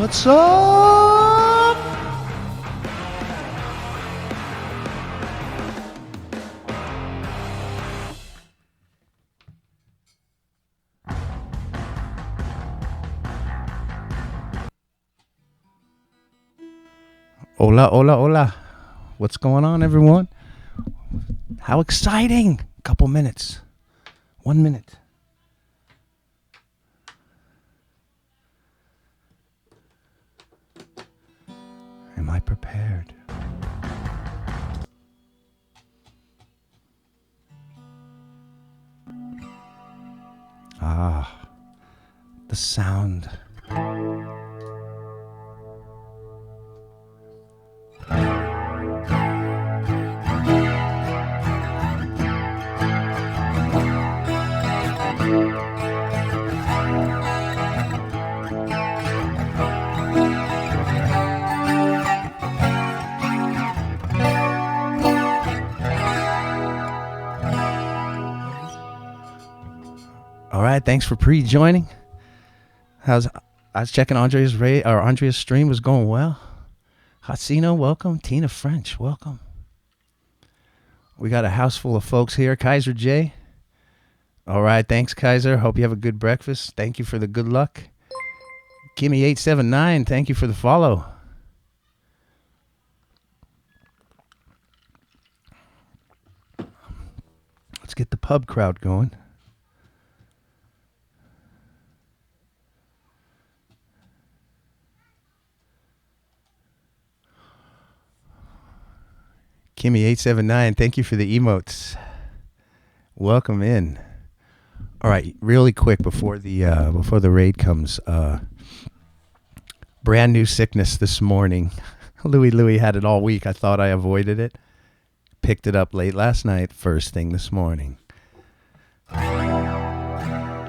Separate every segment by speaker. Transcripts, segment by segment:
Speaker 1: What's up? Hola, hola, hola. What's going on, everyone? How exciting! Couple minutes. 1 minute. Am I prepared? Ah, the sound. All right, thanks for pre-joining. I was checking Andrea's stream was going well. Hasino, welcome. Tina French, welcome. We got a house full of folks here. Kaiser J. All right, thanks, Kaiser. Hope you have a good breakfast. Thank you for the good luck. Kimmy879, thank you for the follow. Let's get the pub crowd going. Kimmy879, thank you for the emotes. Welcome in. All right, really quick before the raid comes. Brand new sickness this morning. Louie had it all week. I thought I avoided it. Picked it up late last night, first thing this morning.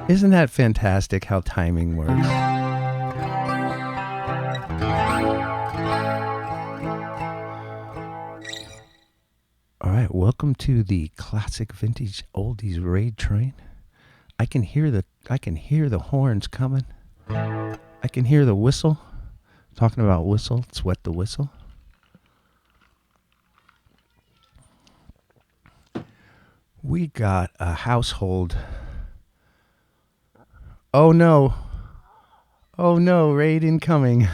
Speaker 1: Isn't that fantastic how timing works? All right, welcome to the classic vintage oldies raid train. I can hear the horns coming. I can hear the whistle. Talking about whistle, let's wet the whistle. We got a household. Oh no, raid incoming.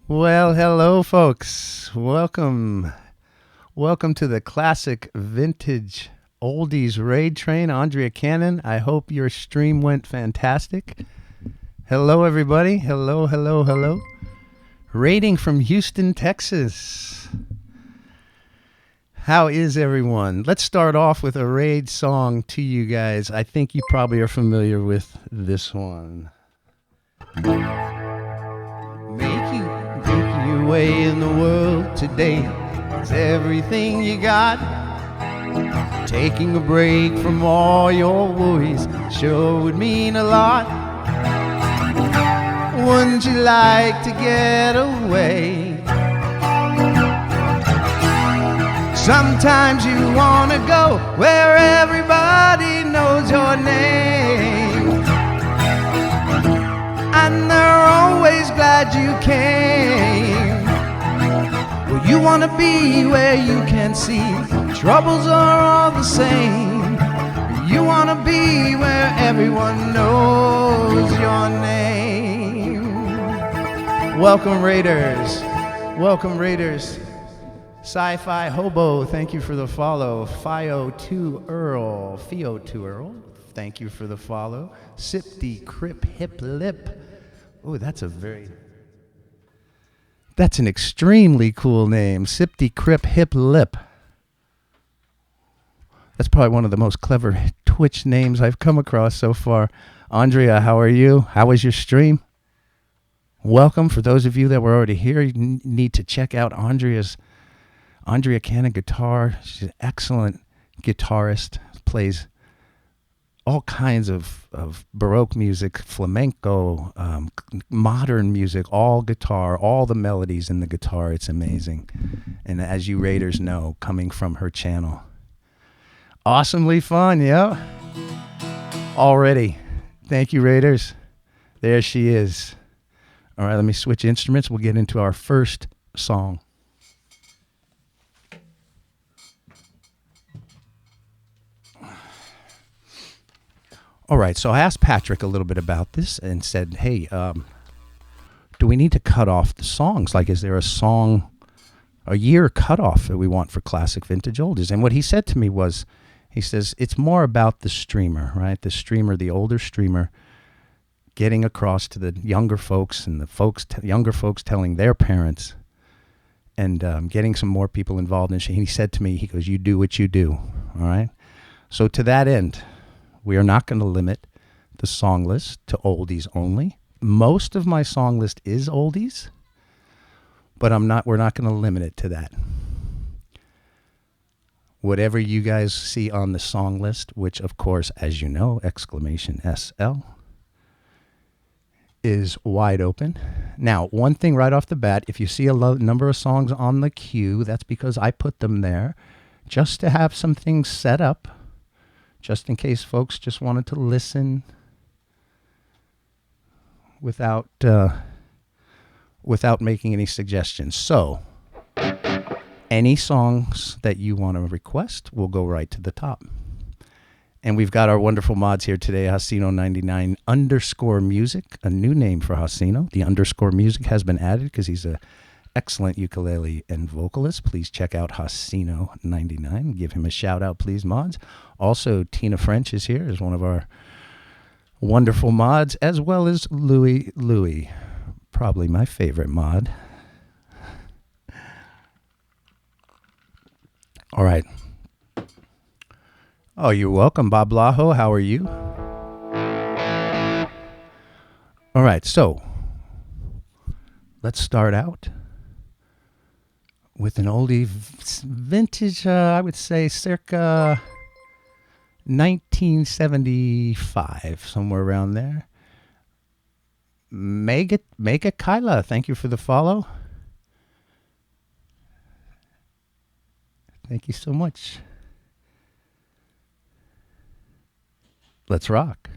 Speaker 1: Well, hello, folks. Welcome to the classic vintage oldies raid train. Andrea Cannon, I hope your stream went fantastic. Hello, everybody. Hello. Raiding from Houston, Texas. How is everyone? Let's start off with a raid song to you guys. I think you probably are familiar with this one. Making your way in the world today is everything you got. Taking a break from all your worries sure would mean a lot. Wouldn't you like to get away? Sometimes you want to go where everybody knows your name, and they're always glad you came. Well, you want to be where you can see troubles are all the same. You want to be where everyone knows your name. Welcome, Raiders. Sci-Fi Hobo, thank you for the follow. Fio2 Earl, thank you for the follow. Sipty Crip Hip Lip. Oh, that's an extremely cool name. Sipty Crip Hip Lip. That's probably one of the most clever Twitch names I've come across so far. Andrea, how are you? How was your stream? Welcome. For those of you that were already here, you need to check out Andrea Cannon guitar. She's an excellent guitarist. Plays all kinds of Baroque music, flamenco, modern music, all guitar, all the melodies in the guitar. It's amazing. And as you Raiders know, coming from her channel. Awesomely fun, yeah. Already Thank you, Raiders. There she is. All right, let me switch instruments. We'll get into our first song. All right, so I asked Patrick a little bit about this and said, hey, do we need to cut off the songs? Like, is there a year cutoff that we want for classic vintage oldies? And what he said to me was, he says, it's more about the streamer, right? The streamer, the older streamer, getting across to the younger folks and the younger folks telling their parents and getting some more people involved. And he said to me, he goes, you do what you do, all right? So to that end, we are not going to limit the song list to oldies only. Most of my song list is oldies, but we're not going to limit it to that. Whatever you guys see on the song list, which of course, as you know, !SL, is wide open. Now, one thing right off the bat, if you see a number of songs on the queue, that's because I put them there just to have some things set up, just in case folks just wanted to listen without making any suggestions. So, any songs that you want to request will go right to the top. And we've got our wonderful mods here today, Hasino99 _music, a new name for Hasino. The _music has been added because he's an excellent ukulele and vocalist. Please check out Hasino99. Give him a shout out, please, mods. Also, Tina French is here as one of our wonderful mods, as well as Louie, probably my favorite mod. All right. Oh, you're welcome, Bob Lajo. How are you? All right, so let's start out with an oldie vintage, I would say circa 1975, somewhere around there. Mega Kyla, thank you for the follow. Thank you so much. Let's rock.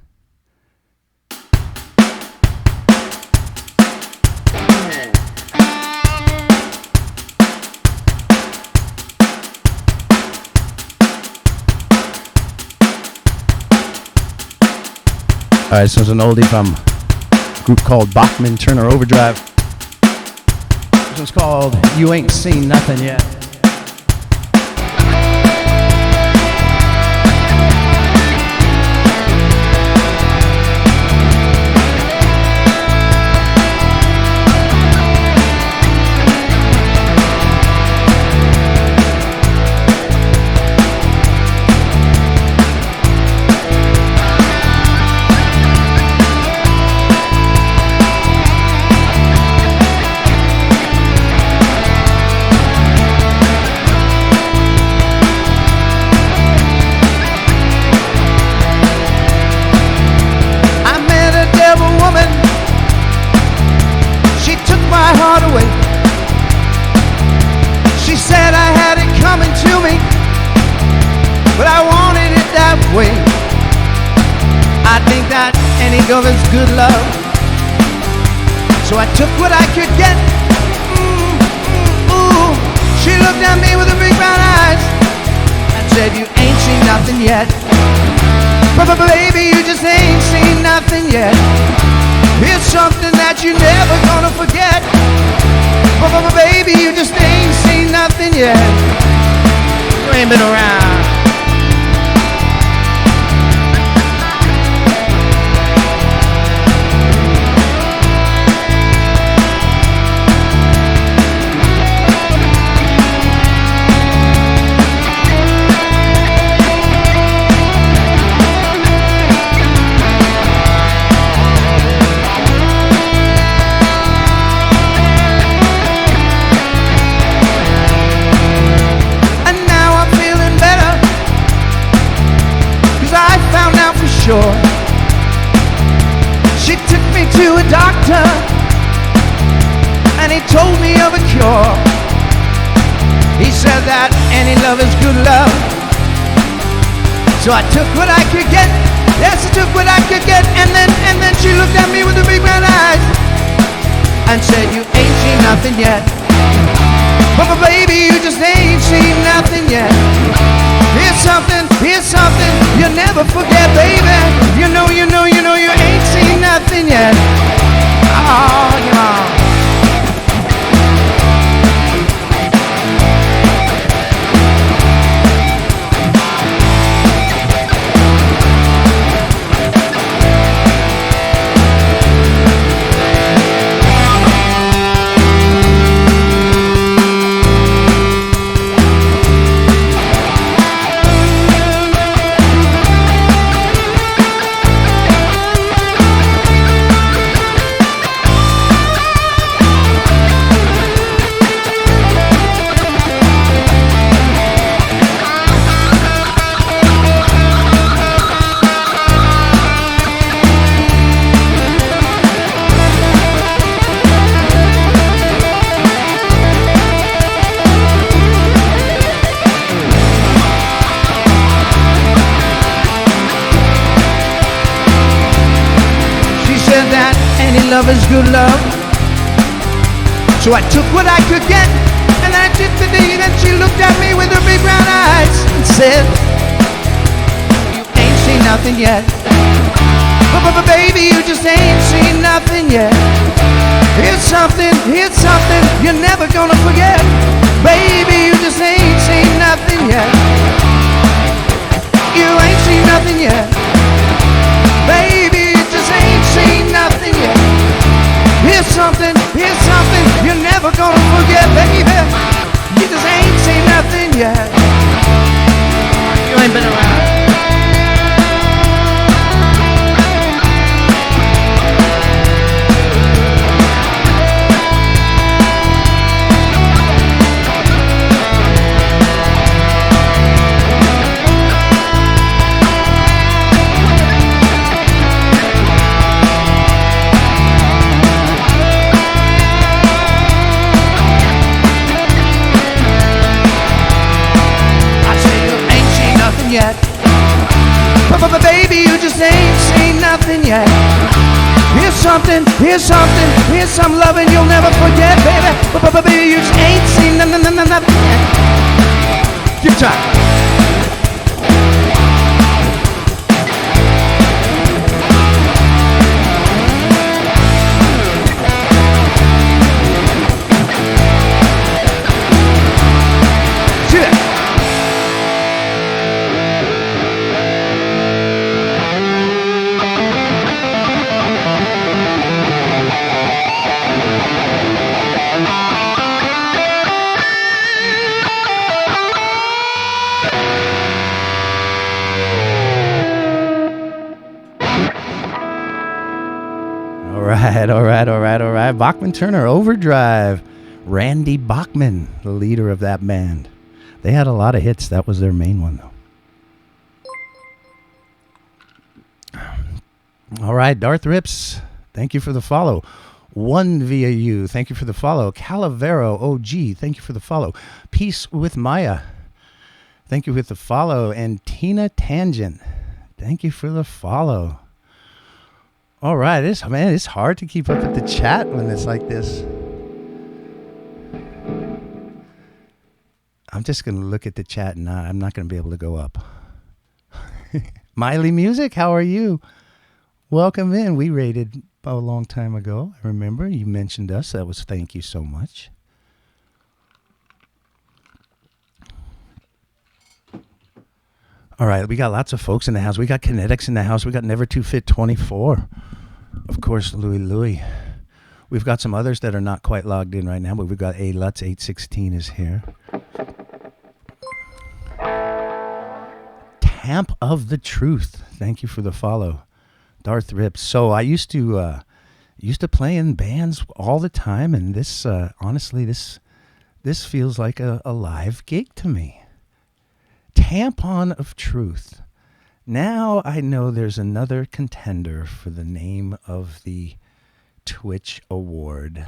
Speaker 1: All right, so it's an oldie from a group called Bachman Turner Overdrive. This one's called You Ain't Seen Nothing Yet. Of his good love, so I took what I could get. Ooh, she looked at me with her big brown eyes and said, you ain't seen nothing yet. But baby, you just ain't seen nothing yet. It's something that you're never gonna forget. But baby, you just ain't seen nothing yet. You ain't been around. She took me to a doctor and he told me of a cure. He said that any love is good love. So I took what I could get. Yes, I took what I could get, and then she looked at me with her big brown eyes and said, you ain't seen nothing yet. But baby, you just ain't seen nothing yet. Here's something you'll never forget, baby. You know, you ain't seen nothing yet. Oh, yeah. Love is good love. So I took what I could get, and I did the deed, and she looked at me with her big brown eyes and said, you ain't seen nothing yet. But baby, you just ain't seen nothing yet. Here's something you're never gonna forget. Baby, you just ain't seen nothing yet. You ain't seen nothing yet. Baby, you just ain't seen nothing yet. Here's something you're never gonna forget, baby. You just ain't seen nothing yet. You ain't been around. Yet. But baby, you just ain't seen nothing yet. Here's some loving you'll never forget, baby. But baby, you just ain't seen nothing yet. Give time. All right. Bachman Turner Overdrive. Randy Bachman, the leader of that band. They had a lot of hits. That was their main one, though. All right, Darth Rips, thank you for the follow. One via you, thank you for the follow. Calavero OG, thank you for the follow. Peace with Maya, thank you for the follow. And Tina Tangent, thank you for the follow. All right, it's hard to keep up with the chat when it's like this. I'm just going to look at the chat and I'm not going to be able to go up. Miley Music, how are you? Welcome in. We rated a long time ago. I remember you mentioned us. That was thank you so much. All right, we got lots of folks in the house. We got Kinetics in the house. We got Never Too Fit 24. Of course, Louie. We've got some others that are not quite logged in right now, but we've got A Lutz 816 is here. Tamp of the Truth. Thank you for the follow. Darth Rips. So I used to play in bands all the time, and this honestly this feels like a live gig to me. Tampon of Truth. Now I know there's another contender for the name of the Twitch Award.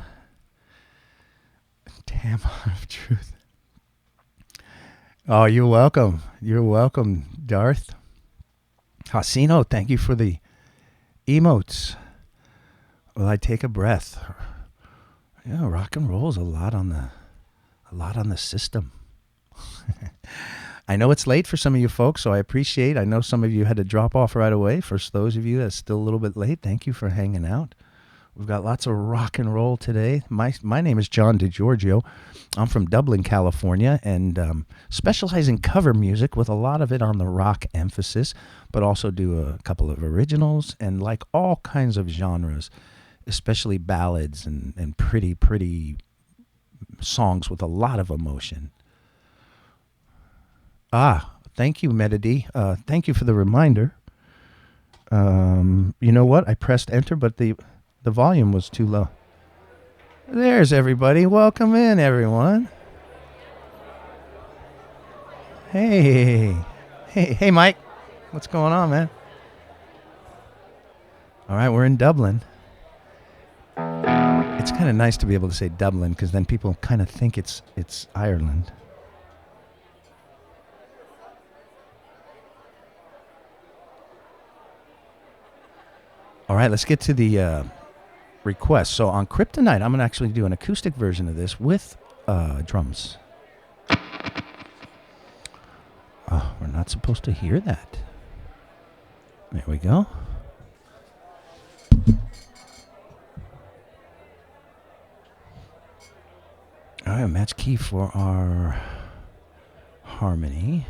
Speaker 1: Tampon of Truth. Oh, you're welcome. You're welcome, Darth. Hasino, thank you for the emotes. Will I take a breath? Yeah, rock and roll is a lot on the system. I know it's late for some of you folks, so I appreciate. I know some of you had to drop off right away. For those of you that's still a little bit late, thank you for hanging out. We've got lots of rock and roll today. My name is John DiGiorgio. I'm from Dublin, California, and specialize in cover music with a lot of it on the rock emphasis, but also do a couple of originals and like all kinds of genres, especially ballads and pretty songs with a lot of emotion. Thank you, Medidi. Thank you for the reminder. You know what? I pressed enter, but the volume was too low. There's everybody. Welcome in, everyone. Hey, Mike. What's going on, man? All right, we're in Dublin. It's kind of nice to be able to say Dublin because then people kind of think it's Ireland. All right, let's get to the request. So on Kryptonite, I'm going to actually do an acoustic version of this with drums. Oh, we're not supposed to hear that. There we go. All right, match key for our harmony.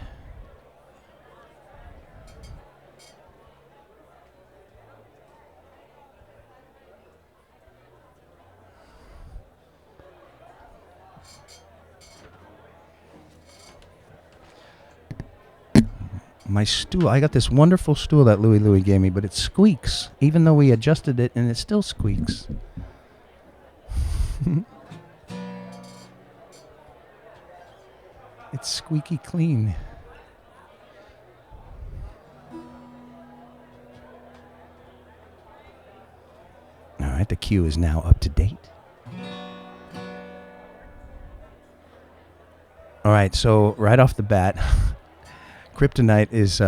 Speaker 1: My stool, I got this wonderful stool that Louie gave me, but it squeaks, even though we adjusted it, and it still squeaks. It's squeaky clean. All right, the cue is now up to date. All right, so right off the bat, Kryptonite is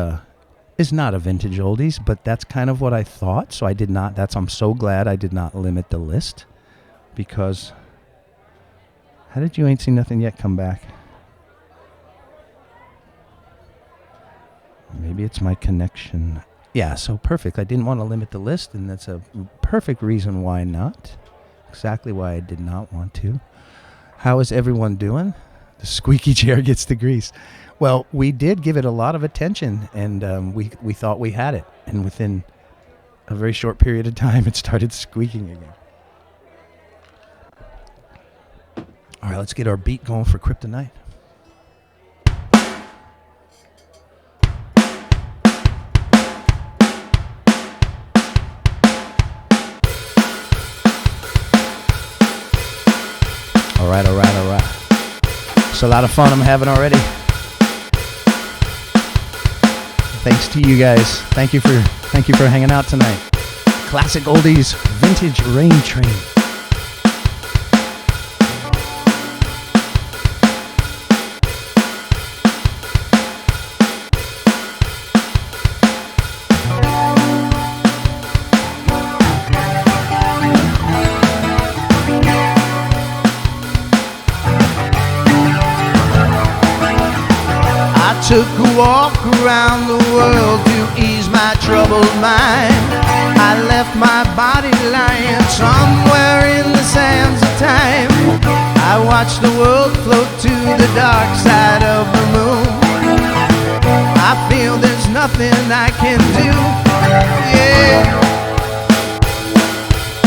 Speaker 1: not a vintage oldies, but that's kind of what I thought. So I did not. I'm so glad I did not limit the list, because how did You Ain't Seen Nothing Yet come back? Maybe it's my connection. Yeah, so perfect. I didn't want to limit the list, and that's a perfect reason why not. Exactly why I did not want to. How is everyone doing? The squeaky chair gets the grease. Well, we did give it a lot of attention, and we thought we had it. And within a very short period of time, it started squeaking again. All right, let's get our beat going for Kryptonite. All right. It's a lot of fun I'm having already. Thanks to you guys. Thank you for hanging out tonight. Classic oldies, vintage Rain Train.
Speaker 2: Took a walk around the world to ease my troubled mind. I left my body lying somewhere in the sands of time. I watched the world float to the dark side of the moon. I feel there's nothing I can do. Yeah.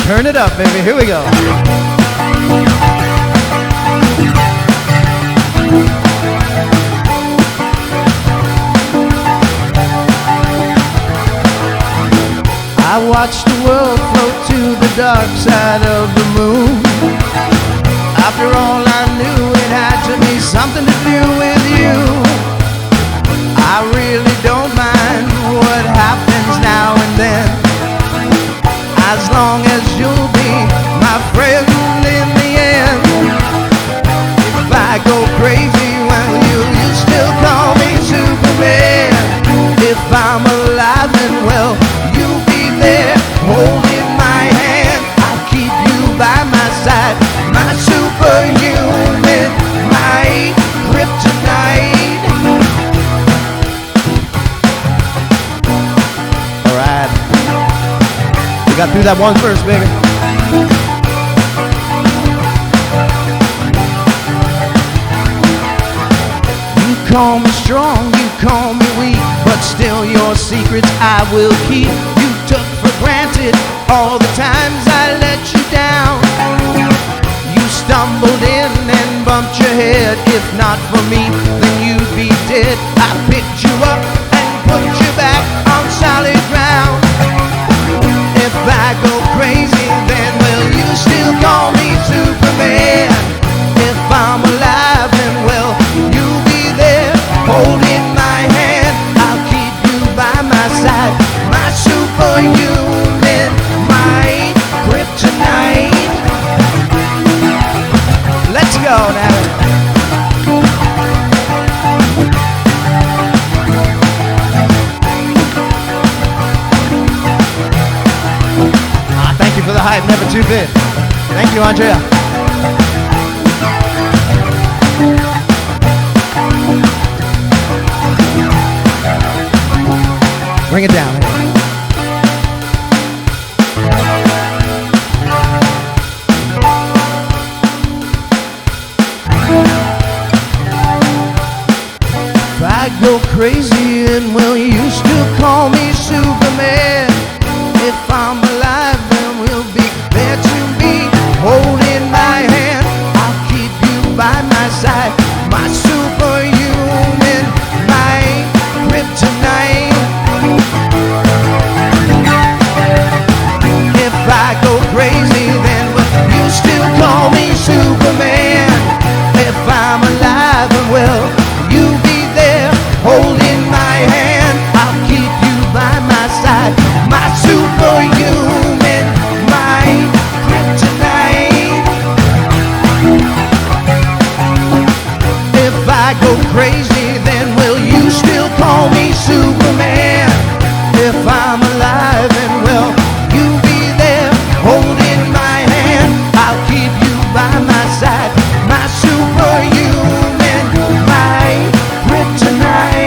Speaker 2: Turn it up, baby. Here we go. I watched the world float to the dark side of the moon. After all, I knew it had to be something to do with you. I really don't mind what happens now and then, as long as you'll be my friend in the end. If I go crazy, well, you still call me Superman. If I'm alive, Do that one first, baby. You call me strong, you call me weak, but still your secrets I will keep. You took for granted all the times I let you down. You stumbled in and bumped your head. If not for me, then you'd be dead. I picked you up and put you back on solid ground. If I go crazy, then will you still call me Superman? If I'm alive, then will you be there holding my hand? I'll keep you by my side, my superhuman, my kryptonite. Let's go now. Thank you for the hype, never too big. Thank you, Andrea. Bring it down. If I go crazy, and will you still call me Superman? If I'm alive, then we'll be there to be holding my hand. I'll keep you by my side, my superhuman, my kryptonite. If I go crazy, then will you still call me Superman? If I'm alive, then will you be there holding my hand? I'll keep you by my side, my superhuman, my kryptonite. If I go crazy, then will you still call me Superman? If I'm alive, then will you be there holding my hand? I'll keep you by my side, my superhuman, my kryptonite.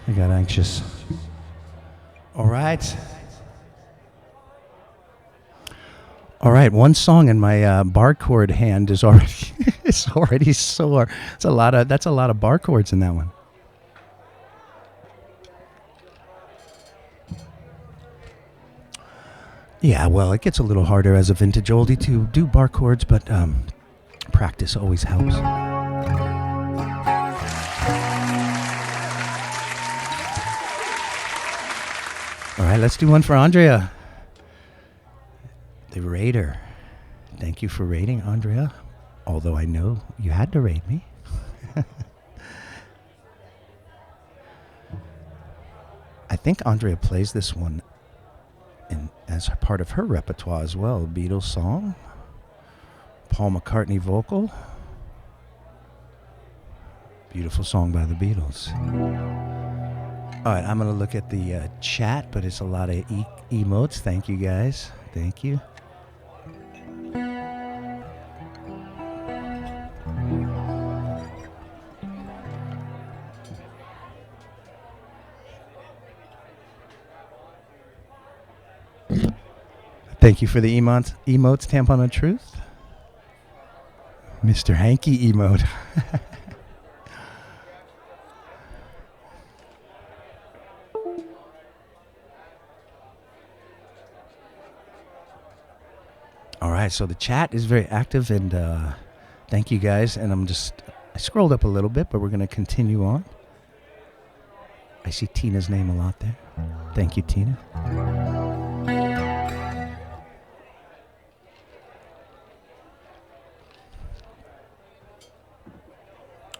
Speaker 2: I got anxious. All right. All right, one song in my bar chord hand is already it's already sore. That's a lot of bar chords in that one. Yeah, well, it gets a little harder as a vintage oldie to do bar chords, but practice always helps. All right, let's do one for Andrea. The Raider. Thank you for rating, Andrea. Although I know you had to rate me. I think Andrea plays this one as part of her repertoire as well. Beatles song. Paul McCartney vocal. Beautiful song by the Beatles. All right, I'm going to look at the chat, but it's a lot of emotes. Thank you, guys. Thank you. Thank you for the emotes, Tampon of Truth. Mr. Hanky emote. All right, so the chat is very active, and thank you guys. And I scrolled up a little bit, but we're going to continue on. I see Tina's name a lot there. Thank you, Tina.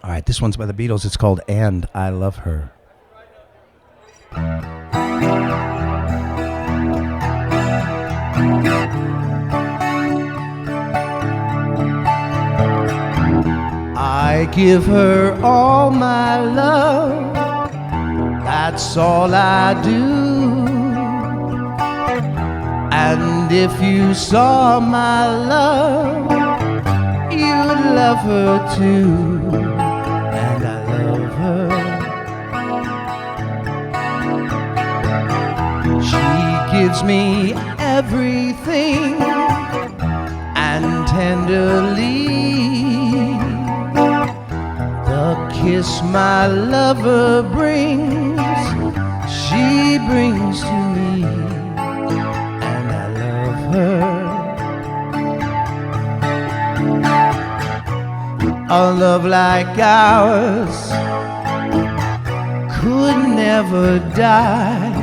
Speaker 2: All
Speaker 1: right, this one's by the Beatles. It's called And I Love Her.
Speaker 2: I give her all my love, that's all I do. And if you saw my love, you'd love her too. And I love her. She gives me everything, and tenderly the kiss my lover brings, she brings to me, and I love her. A love like ours could never die,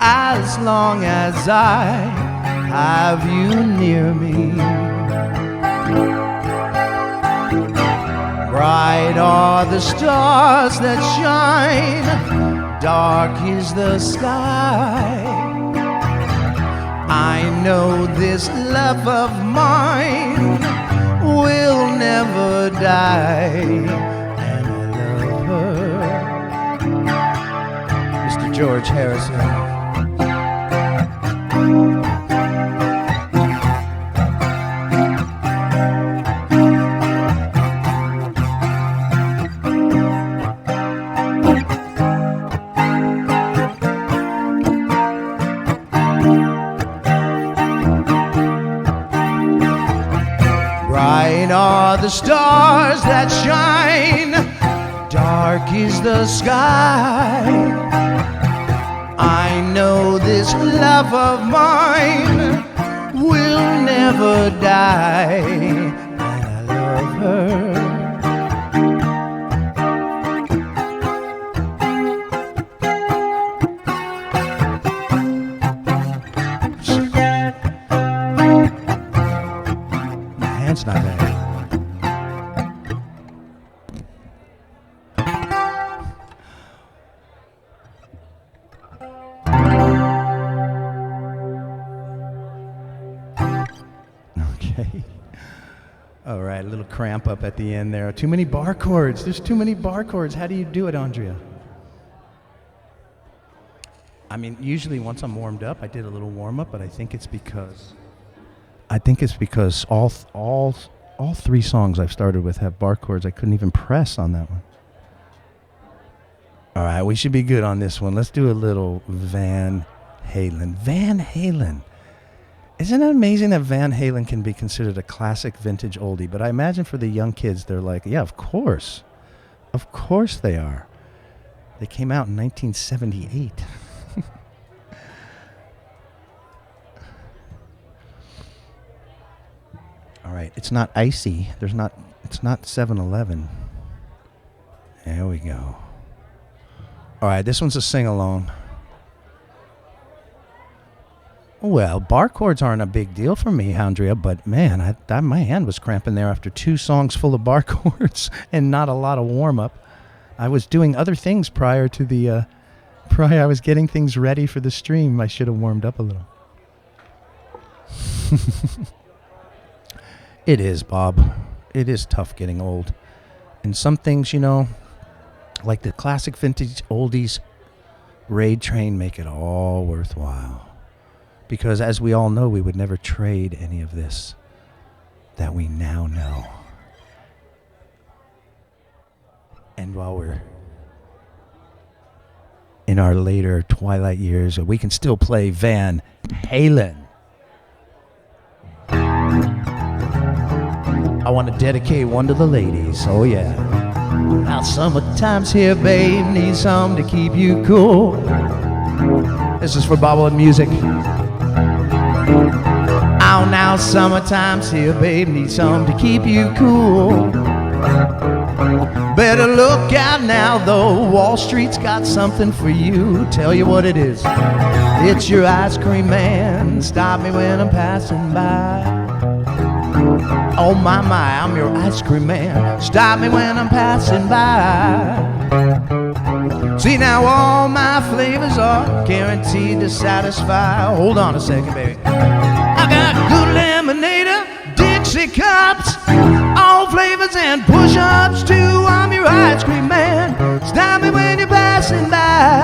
Speaker 2: as long as I have you near me. Bright are the stars that shine, dark is the sky. I know this love of mine will never die, and I love her. Mr. George Harrison. Bright are the stars that shine, dark is the sky. I know this love of mine will never die, and I love her. It's not bad. Okay. All right, a little cramp up at the end there. Too many bar chords. There's too many bar chords. How do you do it, Andrea? I mean, usually once I'm warmed up, I did a little warm up, but I think it's because all three songs I've started with have bar chords. I couldn't even press on that one. All right, we should be good on this one. Let's do a little Van Halen. Van Halen. Isn't it amazing that Van Halen can be considered a classic vintage oldie? But I imagine for the young kids, they're like, yeah, of course. Of course they are. They came out in 1978. All right, it's not icy. It's not 7-Eleven. There we go. All right, this one's a sing-along. Well, bar chords aren't a big deal for me, Andrea, but man, my hand was cramping there after 2 songs full of bar chords and not a lot of warm-up. I was doing other things prior I was getting things ready for the stream. I should have warmed up a little. It is, Bob. It is tough getting old. And some things, like the classic vintage oldies raid train, make it all worthwhile. Because as we all know, we would never trade any of this that we now know. And while we're in our later twilight years, we can still play Van Halen. I want to dedicate one to the ladies, oh yeah. Now summertime's here, babe, need some to keep you cool. This is for bobblehead music. Oh, now summertime's here, babe, need some to keep you cool. Better look out now, though, Wall Street's got something for you. Tell you what it is, it's your ice cream man. Stop me when I'm passing by. Oh my, I'm your ice cream man. Stop me when I'm passing by. See now all my flavors are guaranteed to satisfy. Hold on a second, baby. I got good lemonade, Dixie cups, all flavors and push-ups too. I'm your ice cream man. Stop me when you're passing by.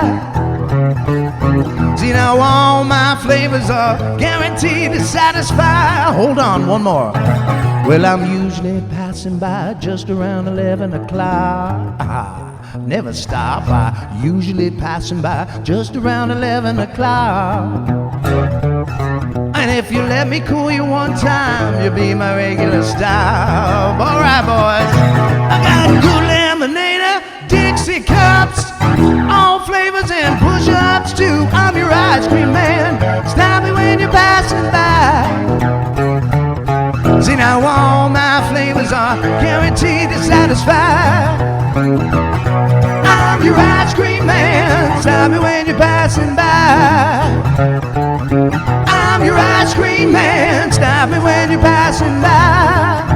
Speaker 2: See now all my flavors are guaranteed to satisfy. Hold on, one more. Well, I'm usually passing by just around 11 o'clock. Never stop, I usually passing by just around 11 o'clock. And if you let me cool you one time, you'll be my regular stop. All right, boys. I got good lemonade, Dixie cups, all flavors and push-ups too. I'm your ice cream man. Stop me when you're passing by. See now all my flavors are guaranteed to satisfy. I'm your ice cream man. Stop me when you're passing by. I'm your ice cream man. Stop me when you're passing by.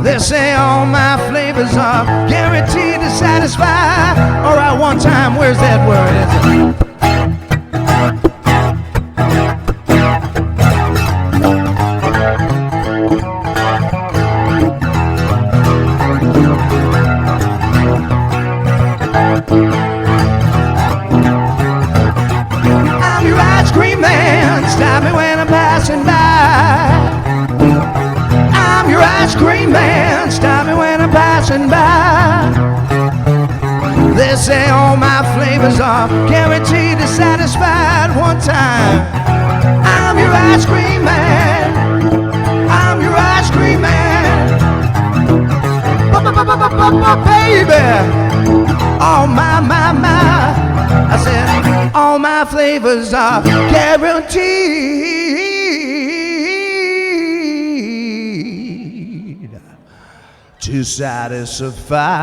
Speaker 2: They say all my flavors are guaranteed to satisfy. All right, one time, where's that word? I'm your ice cream man. Stop me when I'm passing by. I'm your ice cream man. Stop me when I'm passing by. They say all my flavors are guaranteed to satisfy. One time, I'm your ice cream man. I'm your ice cream man. Baby, oh my. I said all my flavors are guaranteed to satisfy.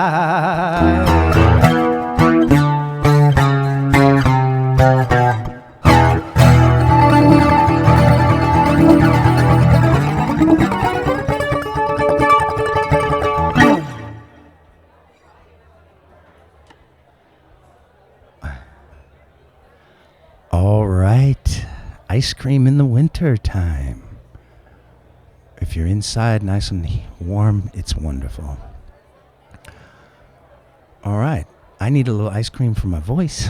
Speaker 1: All right. Ice cream in the winter time. If you're inside nice and warm, it's wonderful. All right. I need a little ice cream for my voice.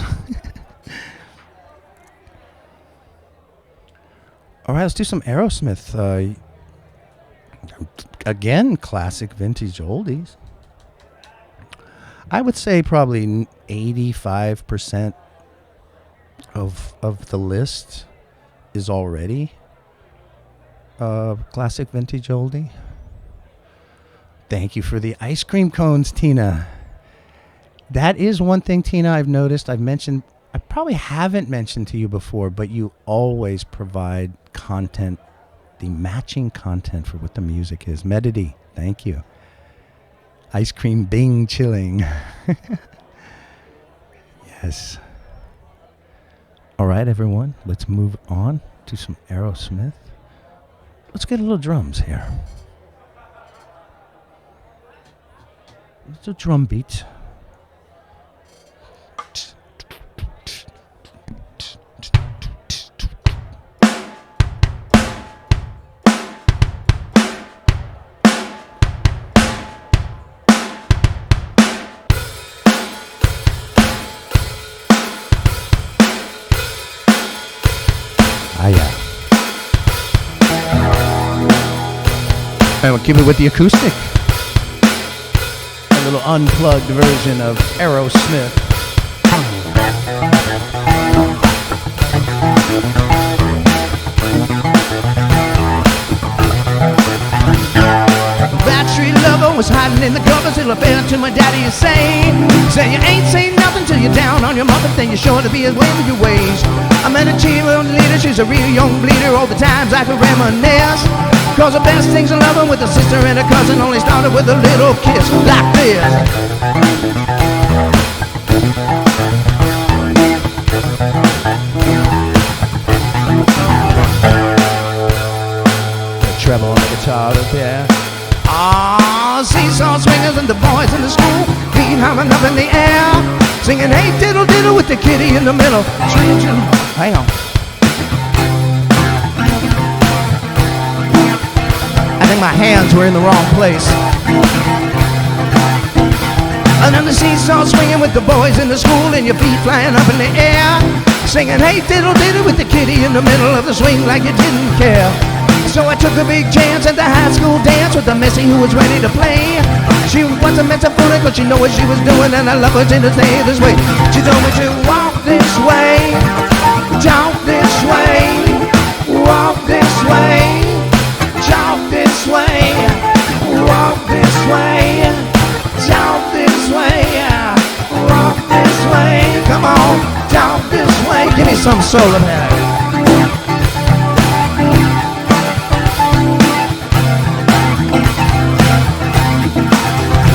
Speaker 1: All right, let's do some Aerosmith. Again, classic vintage oldies. I would say probably 85% of the list is already classic vintage oldie. Thank you for the ice cream cones, Tina. That is one thing, Tina, I've noticed. I probably haven't mentioned to you before, but you always provide content, the matching content for what the music is. Medity, thank you. Ice cream bing chilling. Yes. All right, everyone, let's move on to some Aerosmith. Let's get a little drums here. Let's do drum beat. And we'll keep it with the acoustic. A little unplugged version of Aerosmith.
Speaker 2: Battery lover was hiding in the covers till I fell to my daddy and say you ain't saying nothing till you're down on your mother, then you're sure to be away with your ways. I met a cheerleader leader, she's a real young bleeder. All the times I could reminisce, cause the best things in loving with a sister and a cousin only started with a little kiss like this. The treble on the taught up here. Ah, seesaw swingers and the boys in the school, feet humming up in the air, singing hey diddle diddle with the kitty in the middle. Hang on. I think my hands were in the wrong place. And then the seesaw swinging with the boys in the school, and your feet flying up in the air, singing hey diddle diddle with the kitty in the middle of the swing like you didn't care. So I took a big chance at the high school dance with the missy who was ready to play. She wasn't meant to fool it, but she knew what she was doing, and I love her to stay this way. She told me to walk this way, talk this way, walk this way, talk this way, walk this way, talk this way, walk this way. Come on, talk this way. Give me some soul of that.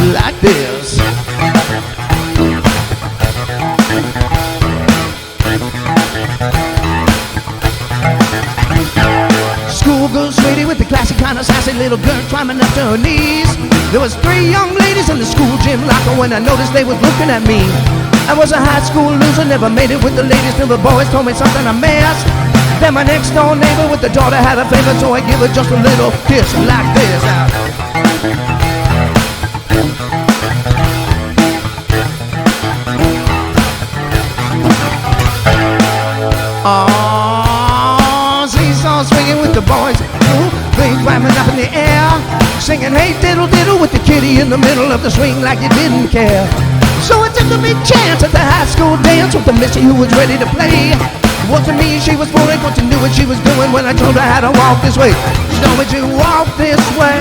Speaker 2: Like this. Schoolgirl sweetie with the classy kind of sassy little girl climbing up to her knees. There was 3 young ladies in the school gym locker when I noticed they was looking at me. I was a high school loser, never made it with the ladies till the boys told me something I missed. Then my next door neighbor with the daughter had a favor, so I give her just a little kiss like this. Oh, seesaw swinging with the boys, feet climbing up in the air, singing hey diddle diddle with the kitty in the middle of the swing like you didn't care. So I took a big chance at the high school dance with the missy who was ready to play. It wasn't me she was fooling, but she knew what she was doing when I told her how to walk this way. She told me to walk this way,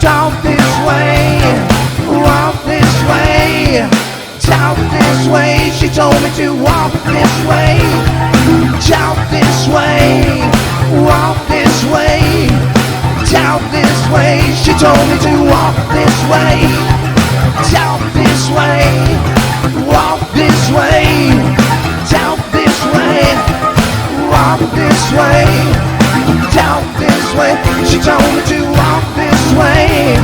Speaker 2: talk this way, walk this way, talk this way. She told me to walk this way, talk this way, walk this way, talk this way. She told me to walk this way, talk this way, walk this way, talk this way, walk this way, talk this way. She told me to walk this way,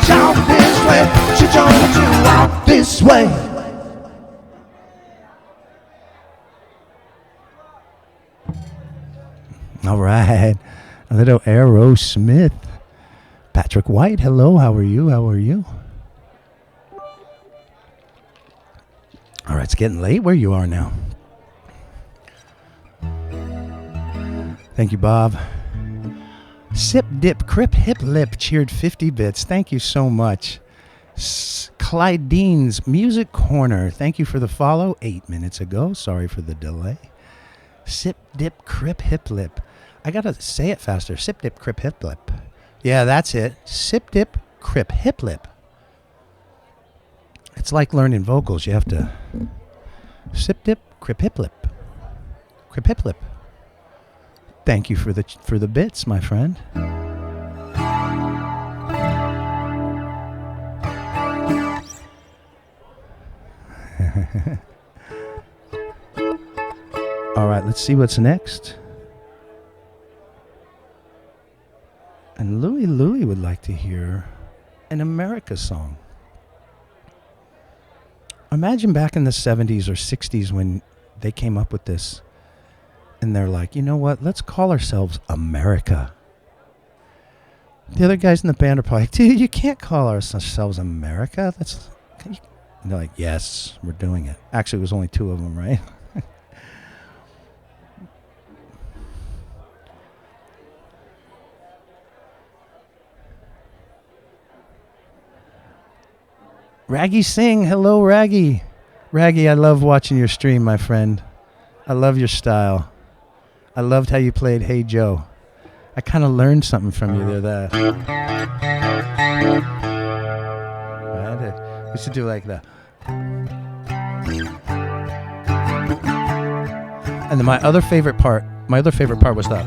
Speaker 2: talk this way. She told me to walk this way.
Speaker 1: All right. A little Aerosmith. Patrick White, hello. How are you? How are you? All right, it's getting late where you are now. Thank you, Bob. Sip Dip Crip Hip Lip cheered 50 bits. Thank you so much. Clyde Dean's Music Corner. Thank you for the follow 8 minutes ago. Sorry for the delay. Sip Dip Crip Hip Lip. I got to say it faster. Sip Dip Crip Hip Lip. Yeah, that's it. Sip Dip Crip Hip Lip. It's like learning vocals. You have to sip dip, crip hip lip. Crip hip lip. Thank you for the bits, my friend. All right, let's see what's next. And Louie would like to hear an America song. Imagine back in the 70s or 60s when they came up with this and they're like, you know what, let's call ourselves America. The other guys in the band are probably like, dude, you can't call ourselves America. And they're like, yes, we're doing it. Actually, it was only 2 of them, right? Raggy Singh, hello Raggy. Raggy, I love watching your stream, my friend. I love your style. I loved how you played Hey Joe. I kind of learned something from you there. We used to do like that. And then my other favorite part was that.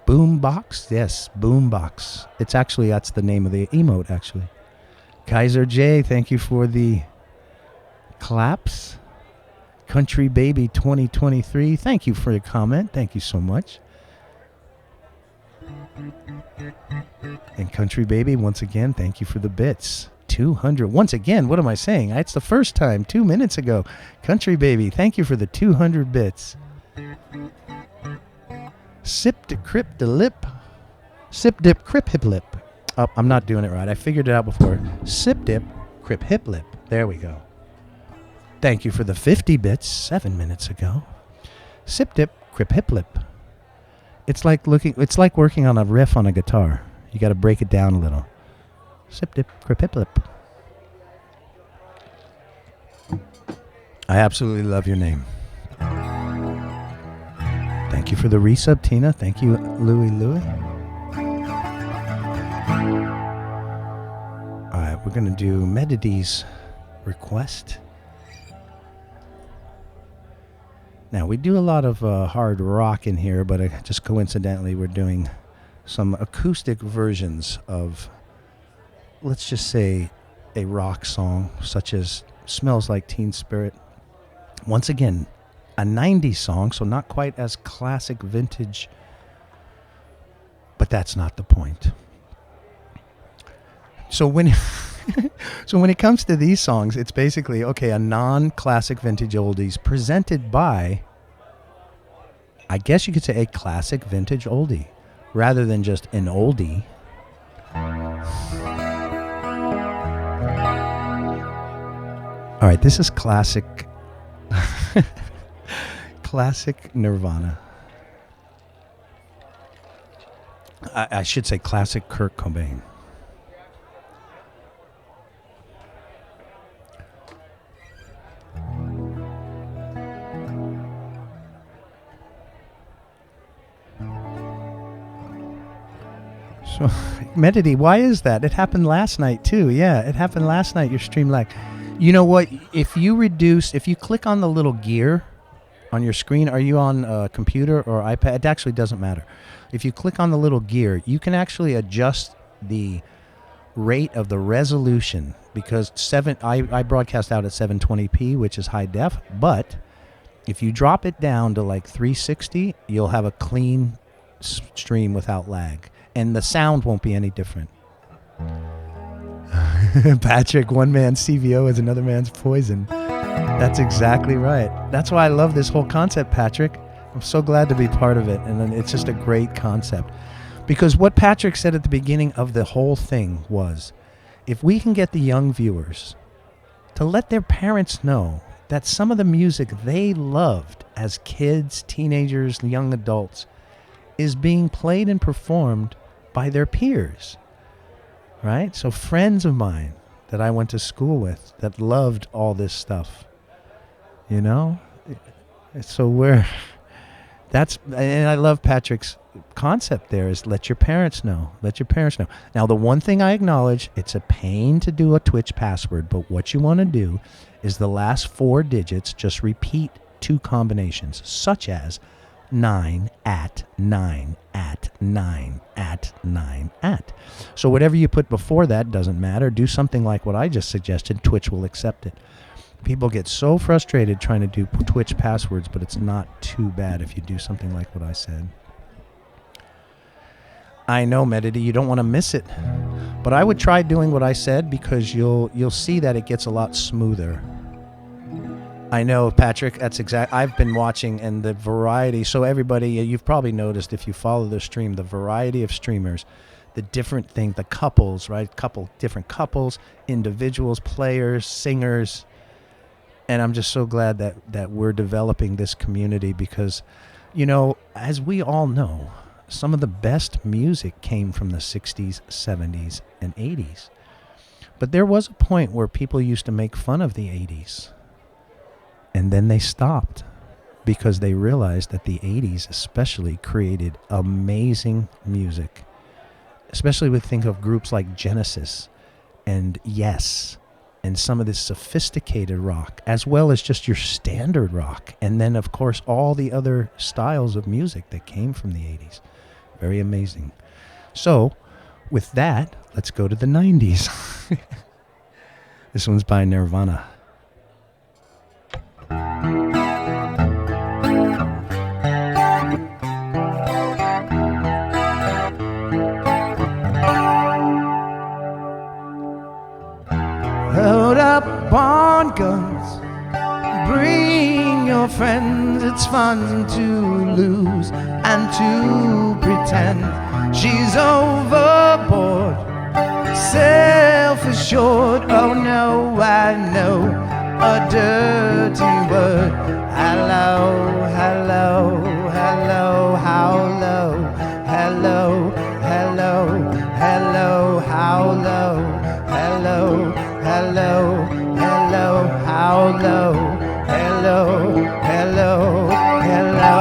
Speaker 1: Boombox? Yes, Boombox. It's actually, that's the name of the emote, actually. Kaiser J, thank you for the claps. Country Baby 2023, thank you for your comment. Thank you so much. And Country Baby, once again, thank you for the bits. 200. Once again, what am I saying? It's the first time, 2 minutes ago. Country Baby, thank you for the 200 bits. Sip to crip the lip. Sip dip crip hip lip. Oh, I'm not doing it right. I figured it out before. Sip dip crip hip lip. There we go. Thank you for the 50 bits 7 minutes ago. Sip dip crip hip lip. It's like working on a riff on a guitar. You got to break it down a little. Sip dip crip hip lip. I absolutely love your name. Thank you for the resub, Tina. Thank you, Louie. All right, we're going to do Medity's request. Now, we do a lot of hard rock in here, but just coincidentally, we're doing some acoustic versions of, let's just say, a rock song, such as Smells Like Teen Spirit. Once again, a 90s song, so not quite as classic vintage, but that's not the point. So when it comes to these songs, it's basically, okay, a non-classic vintage oldies presented by, I guess you could say, a classic vintage oldie, rather than just an oldie. All right, this is classic classic Nirvana. I should say classic Kurt Cobain. So, Medity, why is that? It happened last night too. Yeah, it happened last night. Your stream lag. You know what? If you click on the little gear on your screen, are you on a computer or iPad? It actually doesn't matter. If you click on the little gear, you can actually adjust the rate of the resolution, because I broadcast out at 720p, which is high def, but if you drop it down to like 360, you'll have a clean stream without lag, and the sound won't be any different. Patrick, one man's CVO is another man's poison. That's exactly right. That's why I love this whole concept, Patrick. I'm so glad to be part of it, and it's just a great concept. Because what Patrick said at the beginning of the whole thing was, if we can get the young viewers to let their parents know that some of the music they loved as kids, teenagers, young adults is being played and performed by their peers, right? So friends of mine that I went to school with that loved all this stuff, you know? So and I love Patrick's concept there is let your parents know. Let your parents know. Now, the one thing I acknowledge, it's a pain to do a Twitch password, but what you want to do is the last 4 digits, just repeat 2 combinations, such as 9 at 9 at 9 at 9 at. So whatever you put before that doesn't matter. Do something like what I just suggested. Twitch will accept it. People get so frustrated trying to do Twitch passwords, but it's not too bad if you do something like what I said. I know, Medity, you don't want to miss it, but I would try doing what I said, because you'll see that it gets a lot smoother. I know, Patrick, that's exact. I've been watching, and the variety. So everybody, you've probably noticed if you follow the stream, the variety of streamers, the different things, the couples, right? Different couples, individuals, players, singers. And I'm just so glad that we're developing this community, because, you know, as we all know, some of the best music came from the 60s, 70s, and 80s. But there was a point where people used to make fun of the 80s. And then they stopped, because they realized that the 80s especially created amazing music. Especially with, think of groups like Genesis and Yes, and some of this sophisticated rock, as well as just your standard rock. And then, of course, all the other styles of music that came from the 80s. Very amazing. So, with that, let's go to the 90s. This one's by Nirvana.
Speaker 2: Load up on guns, bring your friends. It's fun to lose and to pretend. She's overboard, self-assured. Oh no, I know a dirty word. Hello, hello, hello, how low? Hello, hello, hello, how low? Hello, hello, hello, how low? Hello, hello, hello.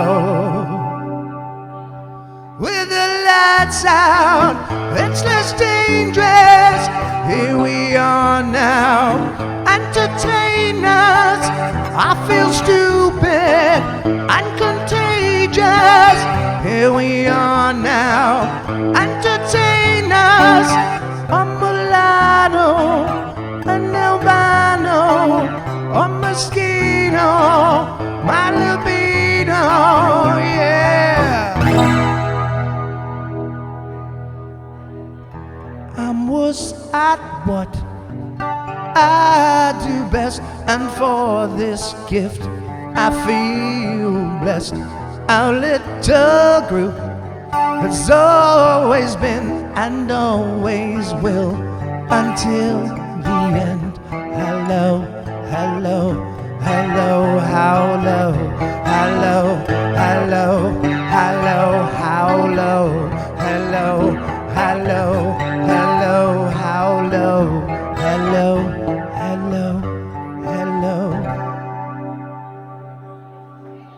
Speaker 2: With the lights out, it's less dangerous. Here we are now, entertain us. I feel stupid and contagious. Here we are now, entertain us. A mulatto, an albino, a mosquito, my libido, yeah. I'm worse at what I do best, and for this gift I feel blessed. Our little group has always been and always will until the end. Hello, hello, hello, how low? Hello, hello, hello, how low? Hello, hello, hello, how low? Hello, hello, hello.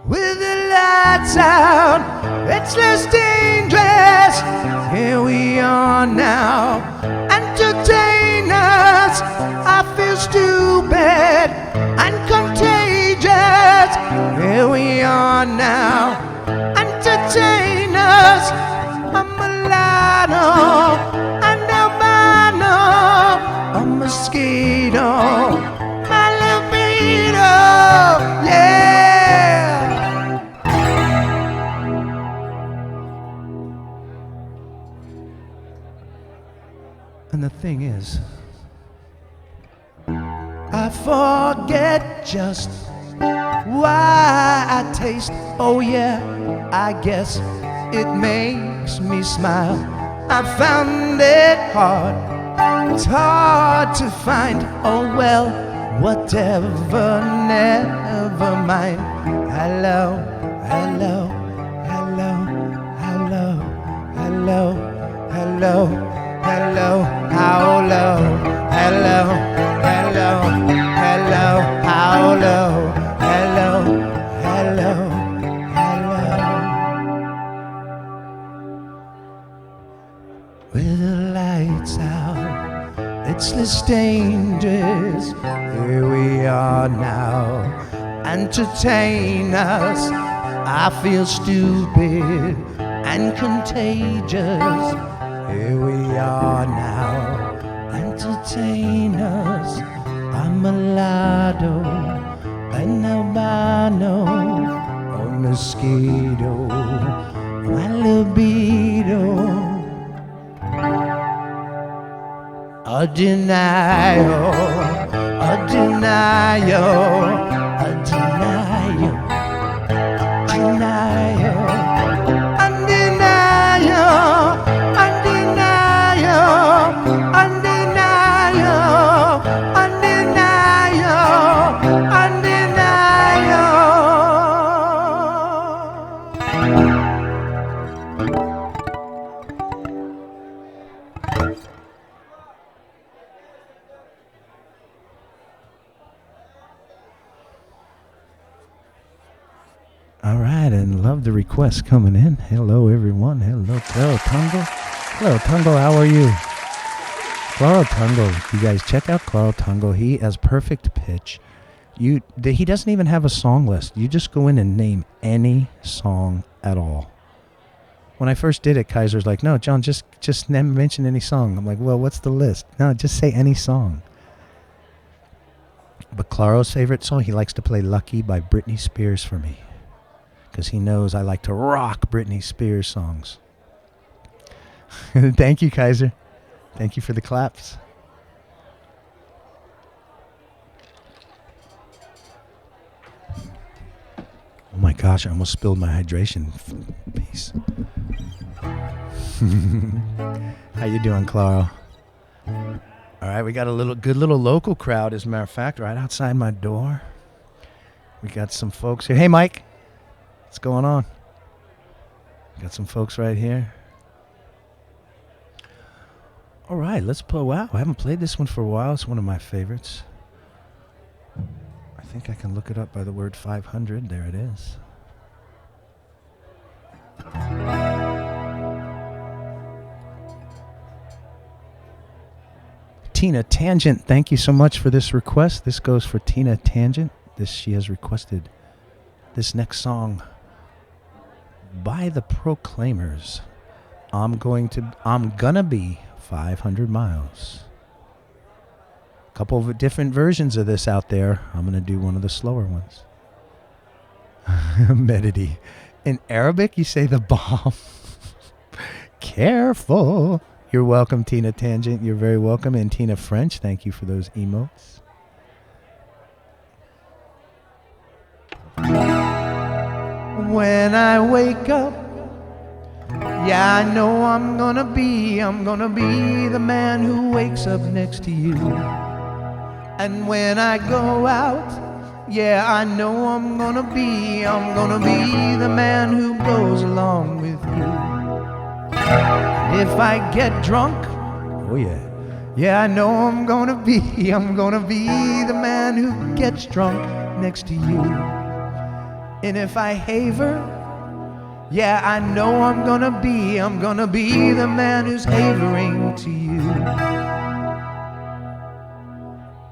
Speaker 2: With the lights out, it's less dangerous. Here we are now, entertain us. I feel stupid and contagious. Here we are now, entertain us. A mulatto, an albino, a mosquito, my libido, yeah. And the thing is, I forget just why I taste. Oh yeah, I guess it makes me smile. I found it hard, it's hard to find. Oh well, whatever, never mind. Hello, hello, hello, hello, hello, hello, hello, how low? Hello, hello, hello, how low? Hello, hello, hello. With the lights out, it's less dangerous. Here we are now, entertain us. I feel stupid and contagious. Here we are now, entertain us. I'm a mulatto, an albino, a mosquito, my libido. A denial, a denial, a denial, denial, undenial, undenial, undenial, undenial, undenial.
Speaker 1: All right, and love the requests coming in. Hello, everyone. Hello, Claro Tango. Claro Tango, how are you? Claro Tango, you guys check out Claro Tango. He has perfect pitch. He doesn't even have a song list. You just go in and name any song at all. When I first did it, Kaiser's like, no, John, just mention any song. I'm like, well, what's the list? No, just say any song. But Claro's favorite song, he likes to play Lucky by Britney Spears for me. Because he knows I like to rock Britney Spears songs. Thank you, Kaiser. Thank you for the claps. Oh my gosh, I almost spilled my hydration piece. How you doing, Claro? All right, we got a good little local crowd, as a matter of fact, right outside my door. We got some folks here. Hey, Mike. What's going on? Got some folks right here. All right, let's play. Wow, I haven't played this one for a while. It's one of my favorites. I think I can look it up by the word 500. There it is. Tina Tangent, thank you so much for this request. This goes for Tina Tangent. She has requested this next song by the Proclaimers. I'm gonna be 500 miles. A couple of different versions of this out there. I'm gonna do one of the slower ones. Medity. In Arabic, you say the bomb. Careful. You're welcome, Tina Tangent. You're very welcome. And Tina French, thank you for those emotes. When I wake up, yeah, I know I'm gonna be the man who wakes up next to you. And when I go out, yeah, I know I'm gonna be the man who goes along with you. And if I get drunk, oh yeah, I know I'm gonna be the man who gets drunk next to you. And if I haver, yeah, I know I'm gonna be the man who's havering to you.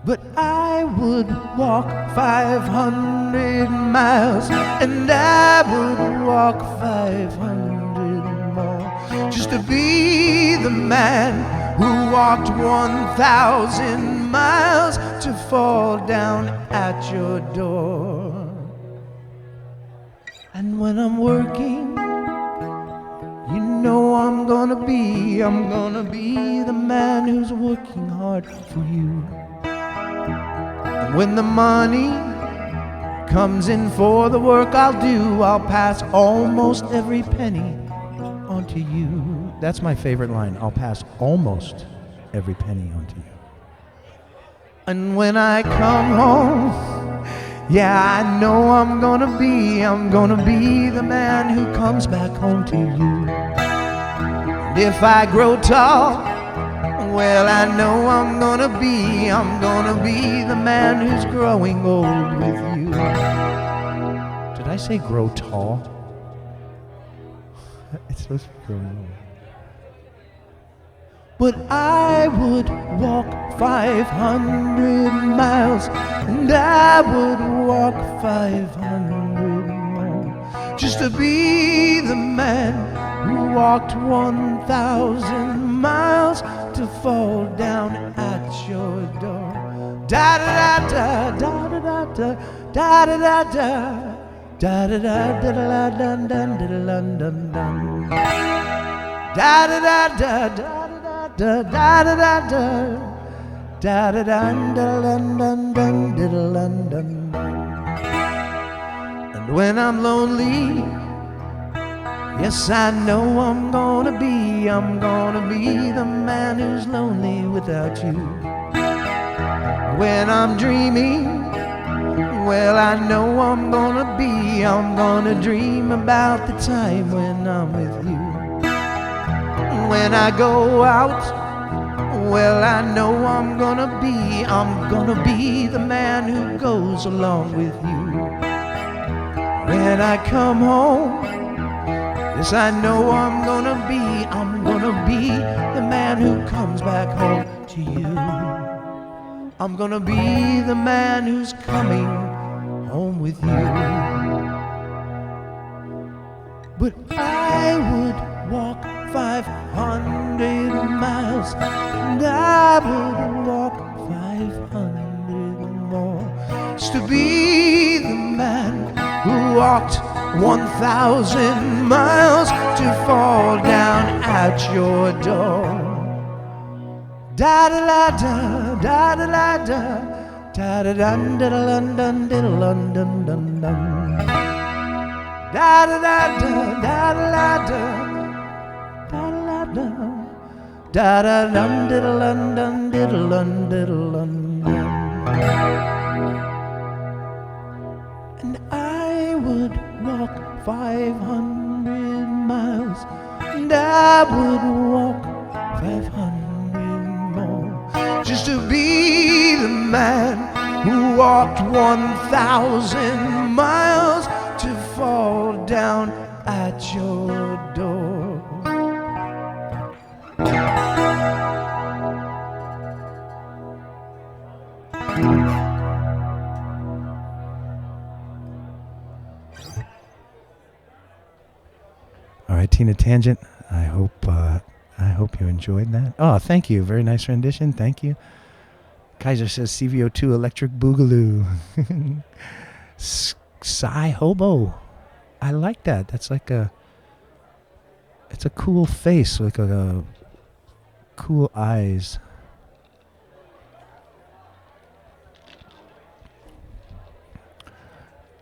Speaker 1: But I would walk 500 miles, and I would walk 500 more, just to be the man who walked 1,000 miles to fall down at your door. And when I'm working, you know I'm gonna be the man who's working hard for you. And when the money comes in for the work I'll do, I'll pass almost every penny on to you. That's my favorite line. I'll pass almost every penny on to you. And when I come home, yeah, I know I'm gonna be the man who comes back home to you. And if I grow tall, well, I know I'm gonna be the man who's growing old with you. Did I say grow tall? It's supposed to be growing old. But I would walk 500 miles, and I would walk 500 more, just to be the man who walked 1,000 miles to fall down at your door. Da da da da da da da da da da da da da da da dun dun dun dun dun. Da da da da da da da da da da da da dun dun dun dun dun dun. And when I'm lonely, yes, I know I'm gonna be the man who's lonely without you. When I'm dreaming, well, I know I'm gonna dream about the time when I'm with you. When I go out, well, I know I'm gonna be the man who goes along with you. When I come home, yes, I know I'm gonna be the man who comes back home to you. I'm gonna be the man who's coming home with you. But I would
Speaker 2: walk 500 miles, and I would walk 500 more, just to be the man who walked 1,000 miles to fall down at your door. Da da da da da da da da da dun da dun dun dun dun dun dun dun. Da da da da da da da da da da da dun diddle dun dun diddle dun diddle dun dun. And I would walk 500 miles, and I would walk 500 more, just to be the man who walked 1,000 miles to fall down at your door.
Speaker 1: All right, Tina Tangent. I hope you enjoyed that. Oh, thank you. Very nice rendition. Thank you. Kaiser says CVO2 Electric Boogaloo. Psy Hobo. I like that. That's like it's a cool face, like a cool eyes.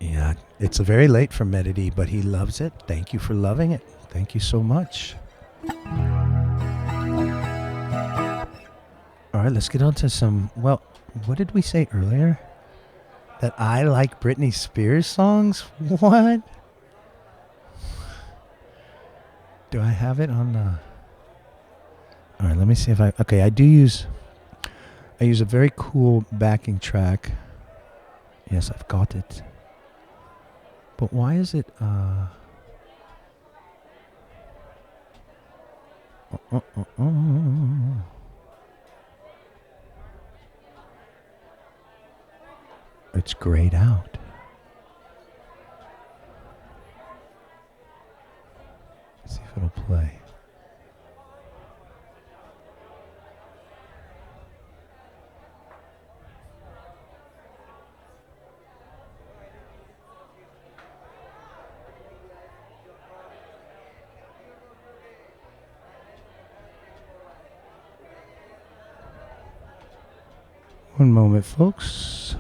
Speaker 1: Yeah, it's very late for Medity, but he loves it. Thank you for loving it. Thank you so much. All right, let's get on to some, well, what did we say earlier? That I like Britney Spears songs? What? Do I have it on the... All right, let me see if I... Okay, I use a very cool backing track. Yes, I've got it. But why is it... It's grayed out. Let's see if it'll play. One moment, folks.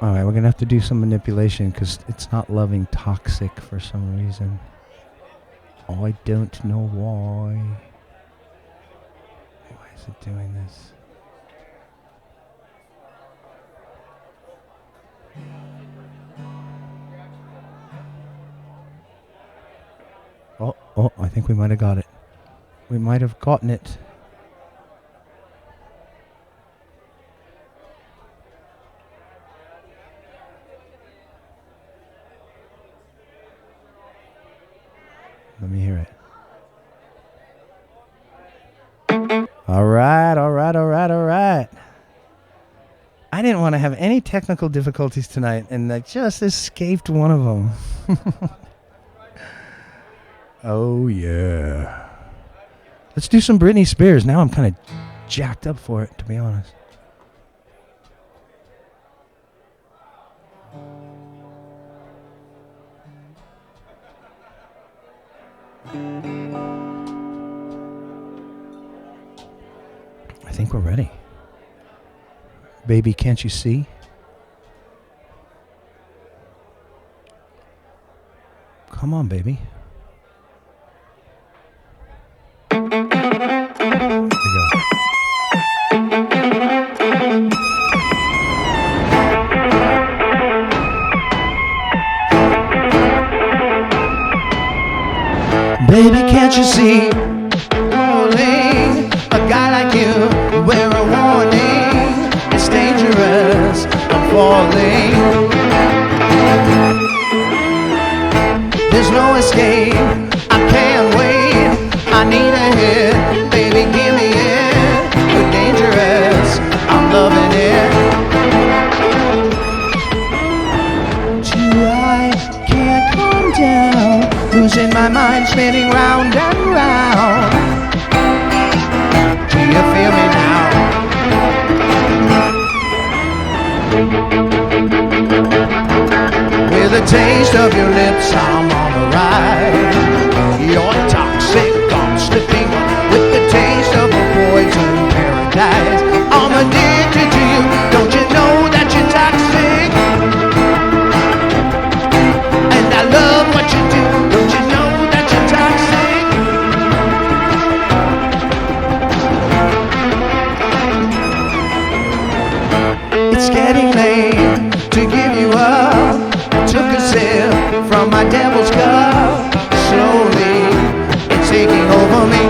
Speaker 1: All right, we're going to have to do some manipulation because it's not loving Toxic for some reason. I don't know why. Why is it doing this? Oh, I think we might have got it. We might have gotten it. Let me hear it. All right. I didn't want to have any technical difficulties tonight, and I just escaped one of them. Oh, yeah. Let's do some Britney Spears. Now I'm kind of jacked up for it, to be honest. I think we're ready. Baby, can't you see? Come on, baby.
Speaker 2: Baby, can't you see? Rolling, a guy like you, wear a warning. It's dangerous, I'm falling. There's no escape, I can't wait. I need a hit, baby, give me it. You're dangerous, I'm loving it. I can't calm down, losing my mind, spinning round and round. Do you feel me now? With a taste of your lips, I'm on a ride. You're toxic, I'm slipping with the taste of a poison paradise. I'm addicted to you, don't you know that you're toxic? And I love what you do, don't you know that you're toxic? It's getting late to give you up. Took a sip from my devil's cup. Slowly, it's taking over me.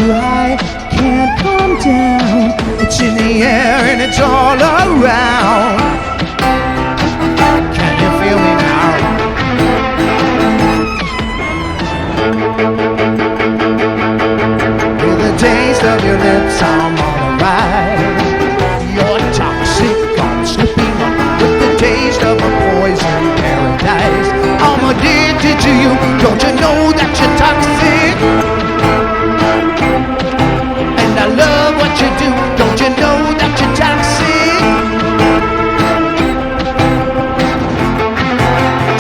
Speaker 2: I can't calm down. It's in the air and it's all around. Can you feel me now? With the taste of your lips, I'm on a ride. You're toxic, I'm slipping with the taste of a poison paradise. I'm addicted to you, don't you know that you're toxic? And I love what you do, don't you know that you're toxic?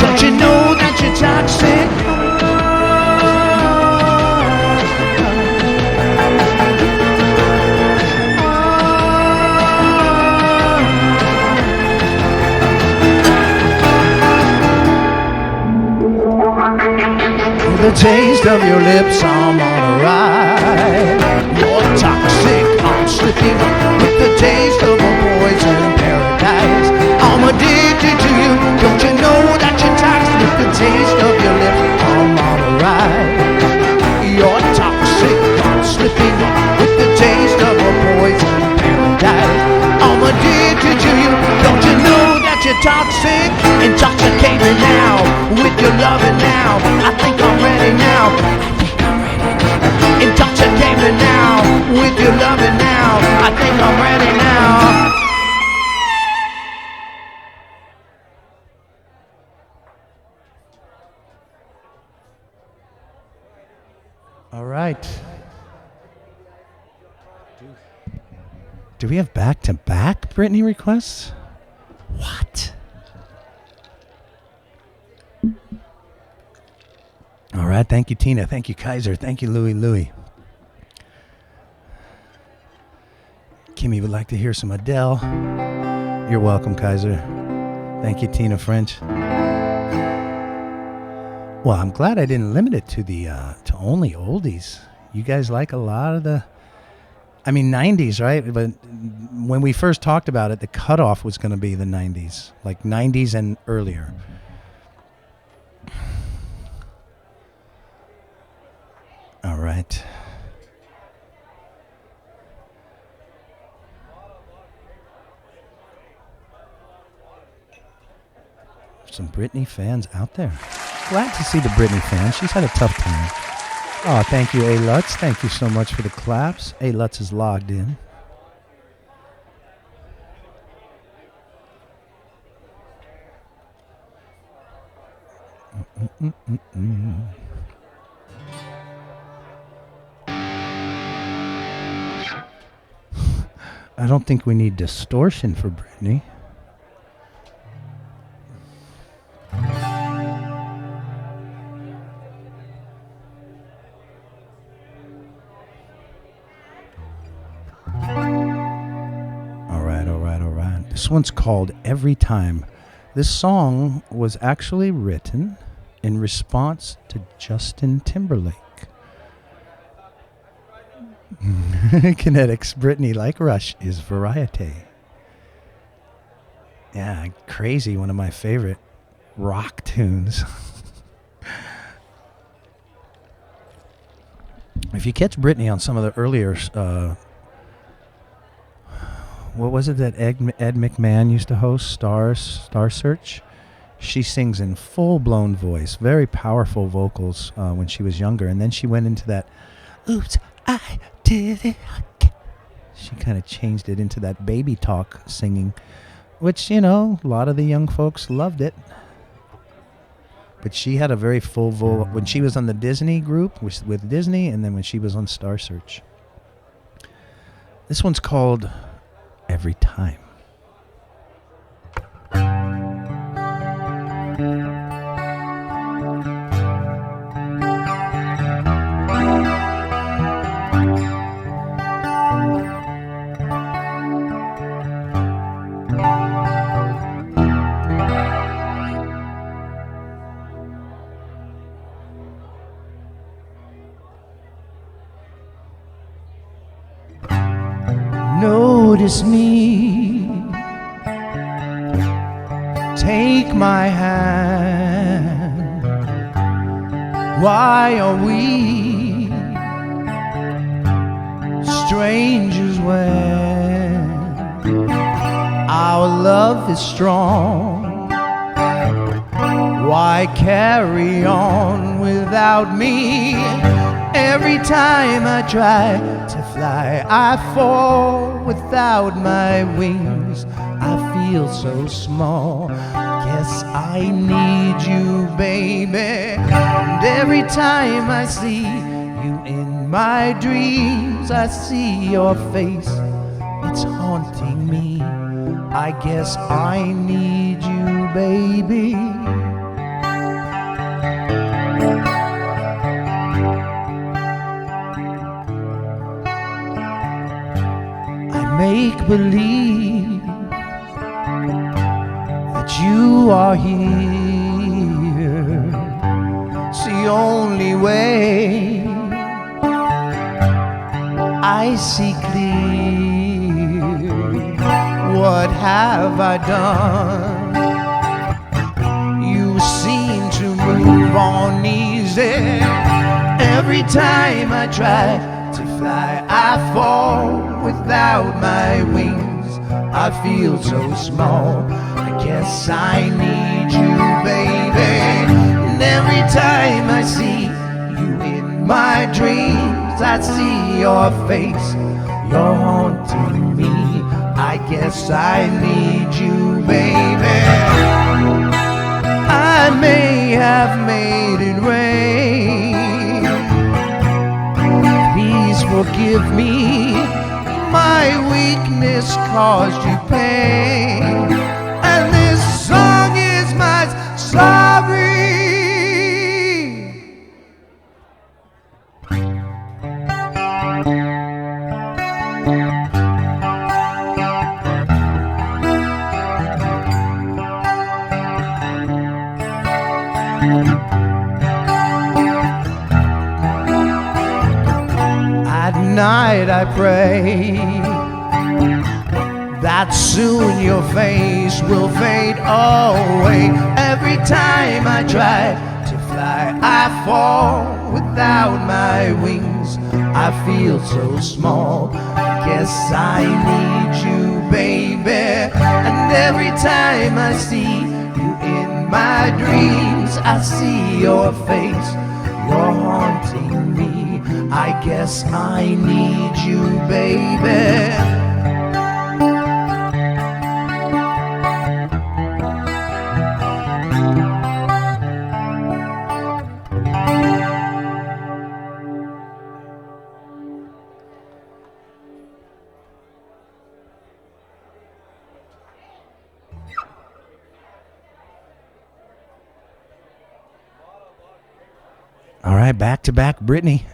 Speaker 2: Don't you know that you're toxic? The taste of your lips, I'm on a ride. You're toxic, I'm slipping with the taste of a poison paradise. I'm addicted to you, don't you know that you're toxic? With the taste of your lips, I'm on a ride. You're toxic, I'm slipping with the taste of a poison paradise. I'm addicted to you, don't you know that you're toxic? Intoxicated now, with your loving now. I think I'm ready now. Intoxicated now, with your loving now. I think I'm ready now.
Speaker 1: All right. Do we have back-to-back Britney requests? What? All right. Thank you, Tina. Thank you, Kaiser. Thank you, Louie. Kimmy would like to hear some Adele. You're welcome, Kaiser. Thank you, Tina French. Well, I'm glad I didn't limit it to the to only oldies. You guys like a lot of the, 90s, right? But when we first talked about it, the cutoff was going to be the 90s, like 90s and earlier. All right. Some Britney fans out there. Glad to see the Britney fans. She's had a tough time. Oh, thank you, A. Lutz. Thank you so much for the claps. A. Lutz is logged in. I don't think we need distortion for Britney. All right. This one's called Every Time. This song was actually written in response to Justin Timberlake. Kinetics, Britney, like Rush, is variety. Yeah, crazy. One of my favorite rock tunes. If you catch Britney on some of the earlier, what was it that Ed McMahon used to host, Star Search? She sings in full-blown voice, very powerful vocals when she was younger. And then she went into that, oops, I did it again. She kind of changed it into that baby talk singing, which, you know, a lot of the young folks loved it. But she had a very full vocal when she was on the Disney group with Disney, and then when she was on Star Search. This one's called Every Time. Notice me, take my hand. Why are we strangers when our love is strong? Why carry on without me? Every time I try to fly, I fall without my wings. I feel so small. Guess I need you, baby. And every time I see you in my dreams, I see your face. It's haunting me. I guess I need you, baby. Make believe that you are here. It's the only way I see clear. What have I done? You seem to move on easy. Every time I try to fly, I fall without my wings. I feel so small. I guess I need you, baby. And every time I see you in my dreams, I see your face. You're haunting me. I guess I need you, baby. I may have made it rain. Please forgive me. My weakness caused you pain, and this song is my sorry. At night I pray that soon your face will fade away. Every time I try to fly, I fall without my wings. I feel so small. Guess I need you, baby. And every time I see you in my dreams, I see your face. You're haunting me. I guess I need you, baby. All right, back to back Britney.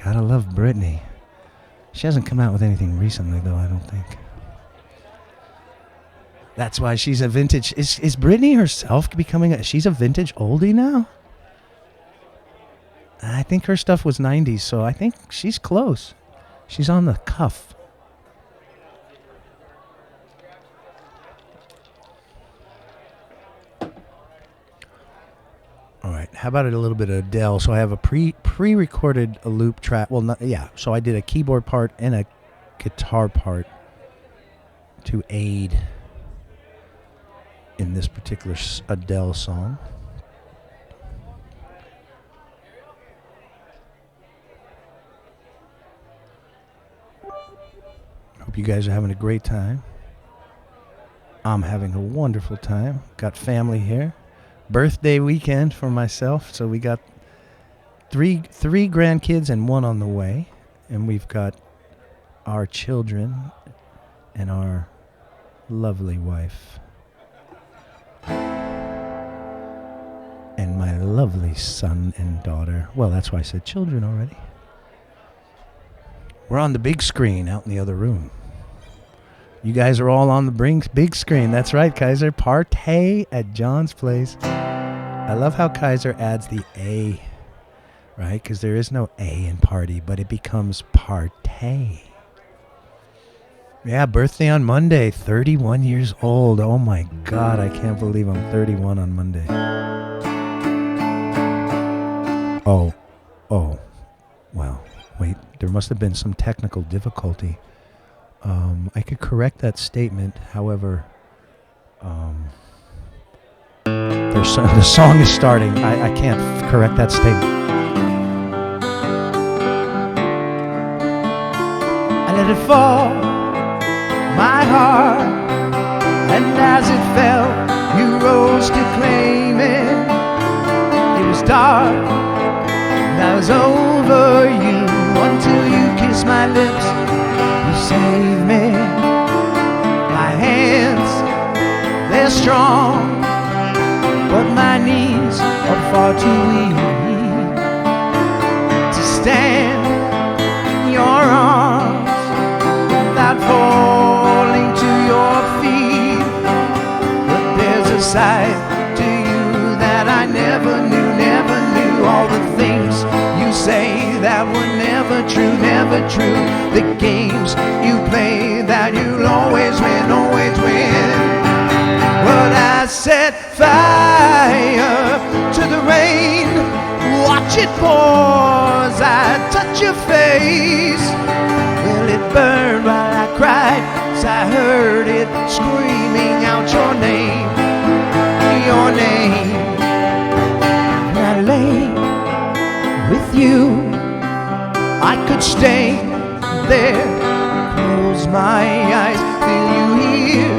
Speaker 1: Gotta love Britney. She hasn't come out with anything recently, though, I don't think. That's why she's a vintage. Is Britney herself becoming she's a vintage oldie now? I think her stuff was 90s, so I think she's close. She's on the cuff. All right, how about a little bit of Adele? So I have a pre-recorded a loop track. Well, so I did a keyboard part and a guitar part to aid in this particular Adele song. Hope you guys are having a great time. I'm having a wonderful time. Got family here. Birthday weekend for myself, so we got three grandkids and one on the way, and we've got our children and our lovely wife and my lovely son and daughter. Well, that's why I said children already. We're on the big screen out in the other room. You guys are all on the big screen. That's right, Kaiser. Partay at John's place. I love how Kaiser adds the A, right? Because there is no A in party, but it becomes partay. Yeah, birthday on Monday. 31 years old. Oh my God, I can't believe I'm 31 on Monday. Oh, well, wait. There must have been some technical difficulty. I could correct that statement. However, the song is starting. I can't correct that statement.
Speaker 2: I let it fall, my heart, and as it fell, you rose to claim it. It was dark, and I was over you until you kissed my lips. You saved me. My hands, they're strong, but my knees are far too weak to stand in your arms without falling to your feet. But there's a side to you that I never knew. All the things you say that were never true. The games you play that you'll always win. But I set fire to the rain. Watch it pour as I touch your face. Well, it burned while I cried, 'cause I heard it screaming out your name. And I lay with you. I could stay there, close my eyes, feel you here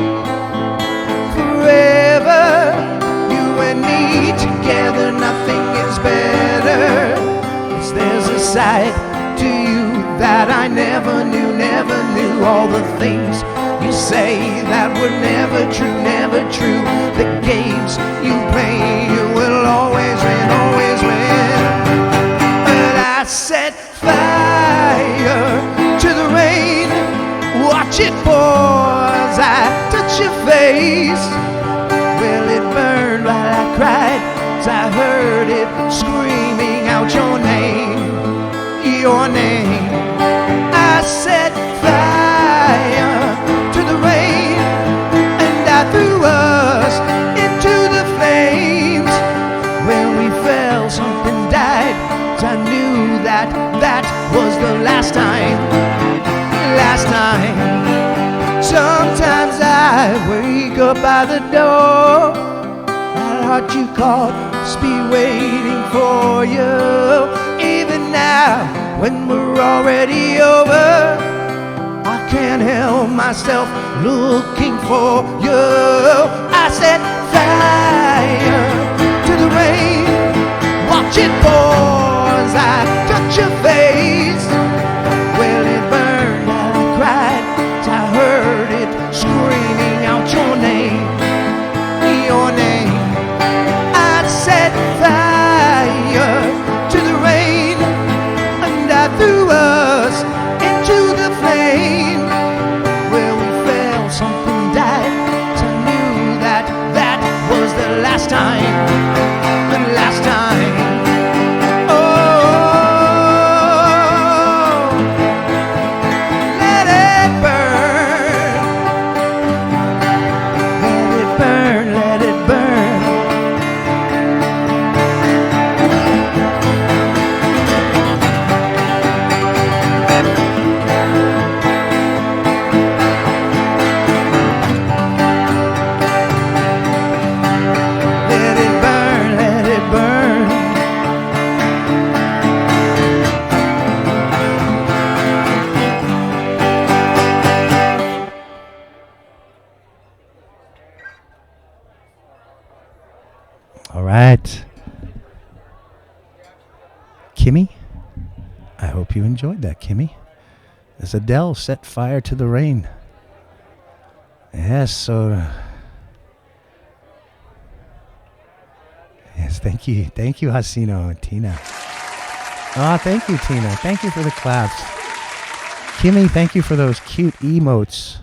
Speaker 2: forever. You and me together, nothing is better. 'Cause there's a side to you that I never knew. All the things you say that were never true. The games you play, you will always win. But I set fire to the rain. Watch it pour as I touch your face. Well, it burned while I cried, 'cause I heard it screaming out your name. I set fire to the rain, and I threw us into the flames. When we fell, something died, 'cause I knew that was the last time. Sometimes I wake up by the door, that heart you called must be waiting for you. Even now, when we're already over, I can't help myself looking for you. I set fire to the rain. Watch it pour as I touch your face. Well, it burned and I cried, 'cause I heard it screaming out your name. I set fire to the rain, and I threw us into the flame. Where we fell, something died, 'cause I knew
Speaker 1: Kimmy. I hope you enjoyed that, Kimmy. As Adele set fire to the rain. Yes, so... yes, thank you. Thank you, Hasino and Tina. Thank you, Tina. Thank you for the claps. Kimmy, thank you for those cute emotes.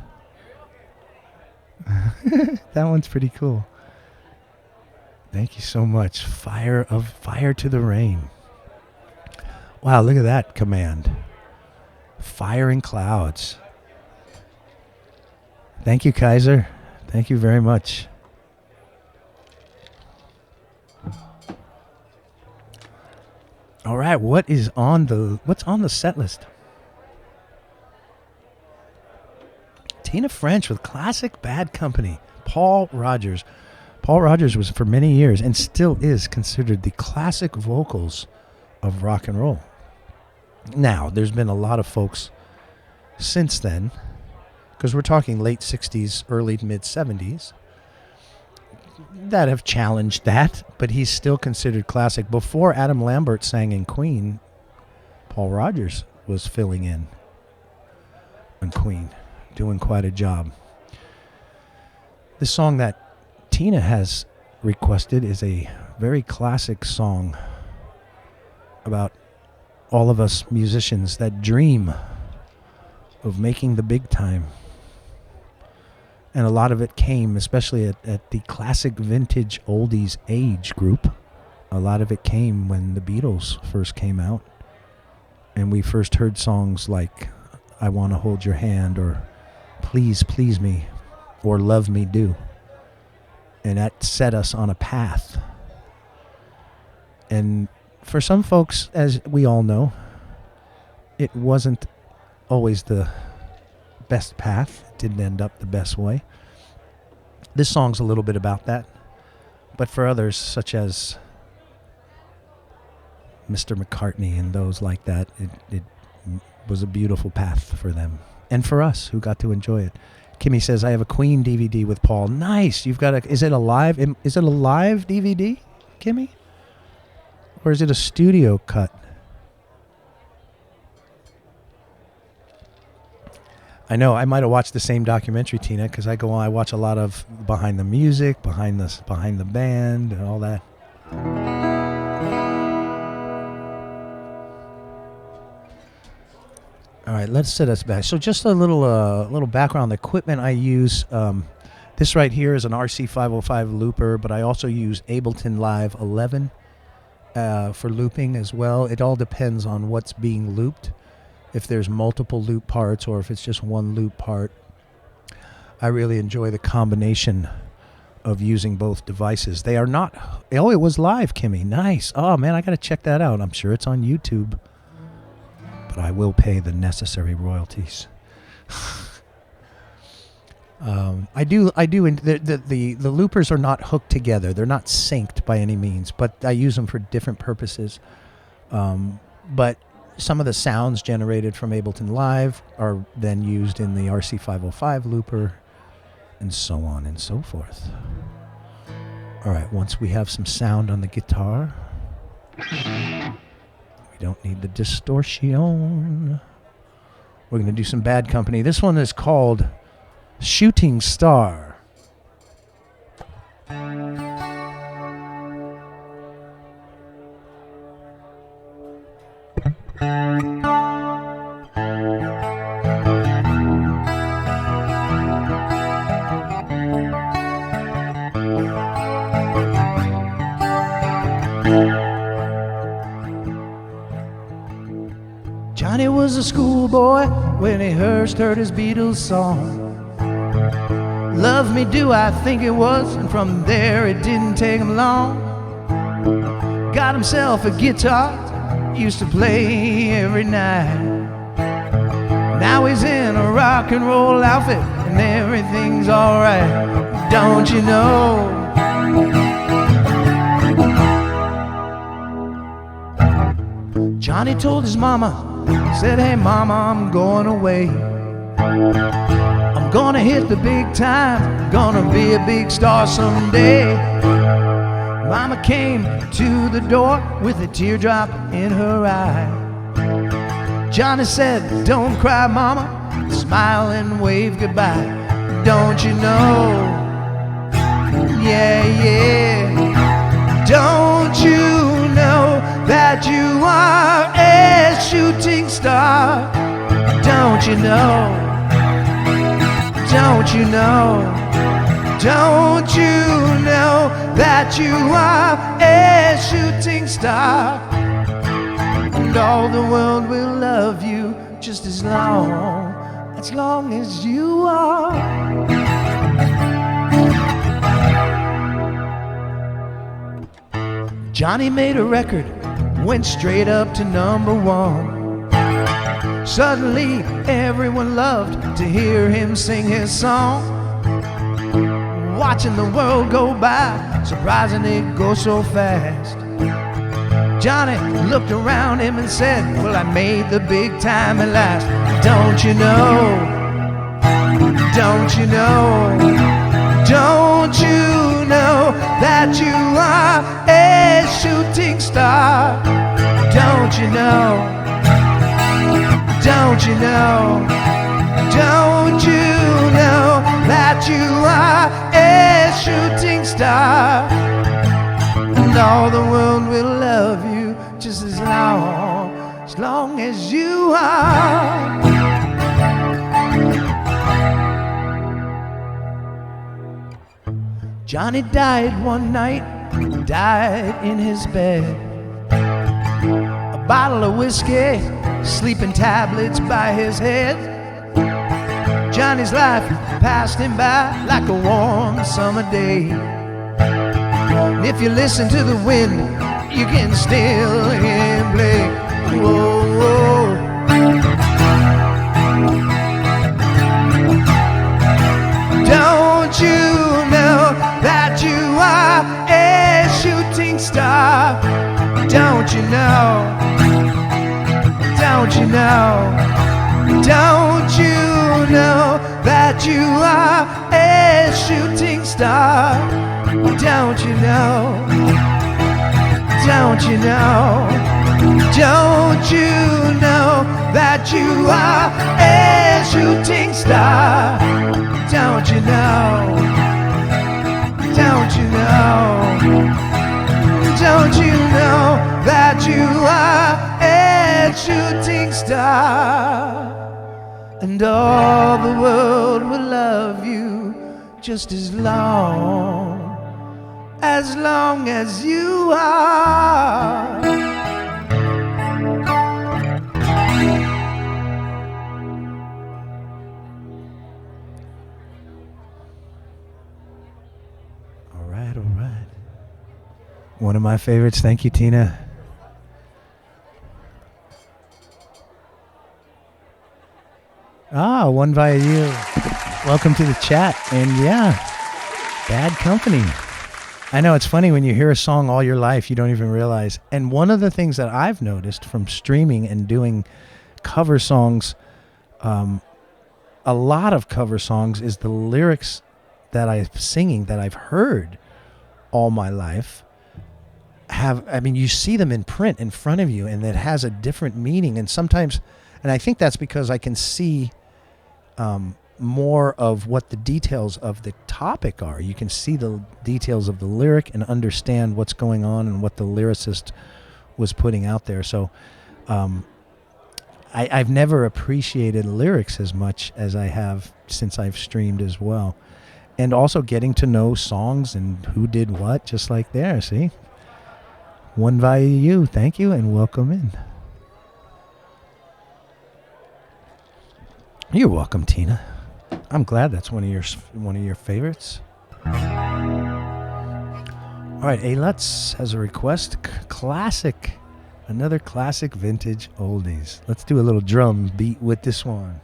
Speaker 1: That one's pretty cool. Thank you so much. Fire to the rain. Wow, look at that command. Fire in clouds. Thank you, Kaiser. Thank you very much. All right, what's on the set list? Tina French with classic Bad Company. Paul Rogers. Paul Rogers was for many years and still is considered the classic vocals of rock and roll. Now, there's been a lot of folks since then, because we're talking late 60s, early mid 70s, that have challenged that, but he's still considered classic. Before Adam Lambert sang in Queen, Paul Rogers was filling in on Queen, doing quite a job. The song that Tina has requested is a very classic song about all of us musicians that dream of making the big time. And a lot of it came, especially at the classic vintage oldies age group, a lot of it came when the Beatles first came out. And we first heard songs like I Want to Hold Your Hand or Please Please Me or Love Me Do. And that set us on a path. And for some folks, as we all know, it wasn't always the best path. It didn't end up the best way. This song's a little bit about that. But for others, such as Mr. McCartney and those like that, it was a beautiful path for them. And for us, who got to enjoy it. Kimmy says, I have a Queen DVD with Paul. Nice. You've got is it a live DVD, Kimmy? Or is it a studio cut? I know I might have watched the same documentary, Tina, because I watch a lot of behind the music, behind the band, and all that. All right, let's set us back. So just a little background. The equipment I use, this right here is an RC505 looper, but I also use Ableton Live 11 for looping as well. It all depends on what's being looped. If there's multiple loop parts or if it's just one loop part. I really enjoy the combination of using both devices. They are not... Oh, it was live, Kimmy. Nice. Oh, man, I got to check that out. I'm sure it's on YouTube. But I will pay the necessary royalties. The loopers are not hooked together. They're not synced by any means, but I use them for different purposes. But some of the sounds generated from Ableton Live are then used in the RC505 looper, and so on and so forth. All right, once we have some sound on the guitar, we don't need the distortion. We're going to do some Bad Company. This one is called Shooting Star. Johnny was a schoolboy when he first heard his Beatles song. Love Me Do, I think it was, and from there it didn't take him long. Got himself a guitar, used to play every night. Now he's in a rock and roll outfit and everything's alright. Don't you know? Johnny told his mama, said, hey mama, I'm going away. I'm gonna hit the big time, gonna be a big star someday.
Speaker 2: Mama came to the door with a teardrop in her eye. Johnny said, "Don't cry, Mama, smile and wave goodbye. Don't you know, yeah, yeah, don't you know that you are a shooting star? Don't you know, don't you know, don't you know that you are a shooting star? And all the world will love you just as long as you are." Johnny made a record, went straight up to #1. Suddenly everyone loved to hear him sing his song. Watching the world go by, surprising it goes so fast. Johnny looked around him and said, "Well, I made the big time at last." Don't you know, don't you know, don't you know that you are a shooting star? Don't you know, don't you know, don't you know that you are a shooting star? And all the world will love you just as long as you are. Johnny died one night, died in his bed. A bottle of whiskey, sleeping tablets by his head. Johnny's life passed him by like a warm summer day. And if you listen to the wind, you can still hear him play. Whoa, whoa. Don't you know that you are a shooting star? Don't you know, don't you know, don't you know that you are a shooting star? Don't you know, don't you know, don't you know that you are a shooting star? Don't you know, don't you know, don't you know that you are a shooting star? And all the world will love you just as long as you are.
Speaker 1: All right. One of my favorites. Thank you, Tina. One via you. Welcome to the chat. And yeah, Bad Company. I know it's funny when you hear a song all your life, you don't even realize. And one of the things that I've noticed from streaming and doing cover songs, a lot of cover songs, is the lyrics that I'm singing that I've heard all my life you see them in print in front of you, and it has a different meaning. And sometimes, and I think that's because I can see more of what the details of the topic are. You can see the details of the lyric and understand what's going on and what the lyricist was putting out there. So I've never appreciated lyrics as much as I have since I've streamed as well. And also getting to know songs and who did what, just like there, see? One via you. Thank you and welcome in. You're welcome, Tina. I'm glad that's one of your favorites. All right, Lutz has a request. Classic. Another classic vintage oldies. Let's do a little drum beat with this one.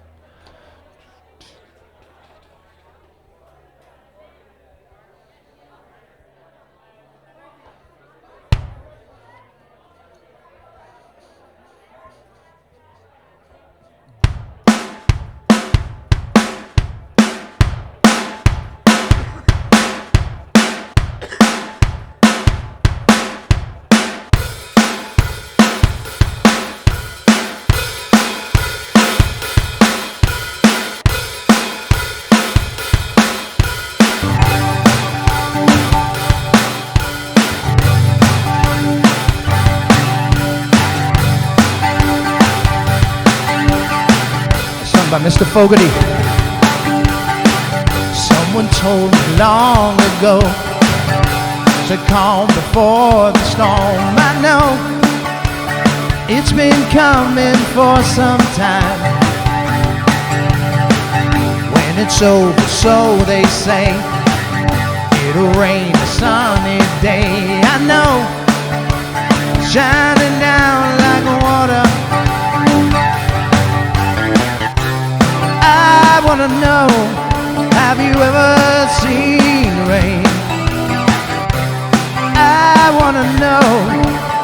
Speaker 2: Mr. Fogarty. Someone told me long ago to calm before the storm. I know it's been coming for some time. When it's over, so they say, it'll rain a sunny day. I know, shining down like water. I wanna know, have you ever seen rain? I wanna know,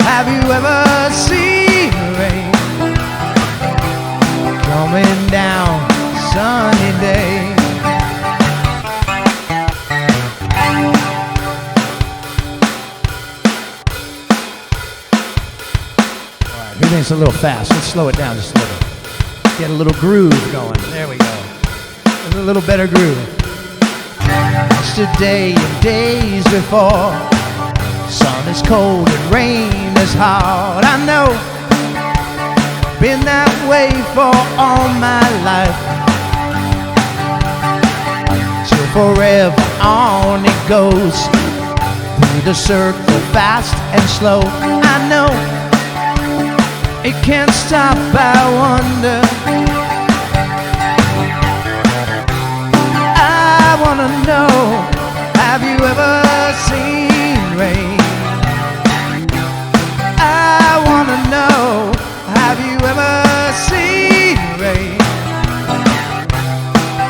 Speaker 2: have you ever seen rain? Coming down sunny day. Alright, who thinks it's a little fast? Let's slow it down just a little. Get a little groove going. There we go. There's a little better groove. Yesterday and days before, sun is cold and rain is hard. I know, been that way for all my life. Till forever on it goes, through the circle fast and slow. I know, it can't stop, I wonder. I wanna know, have you ever seen rain? I wanna know, have you ever seen rain?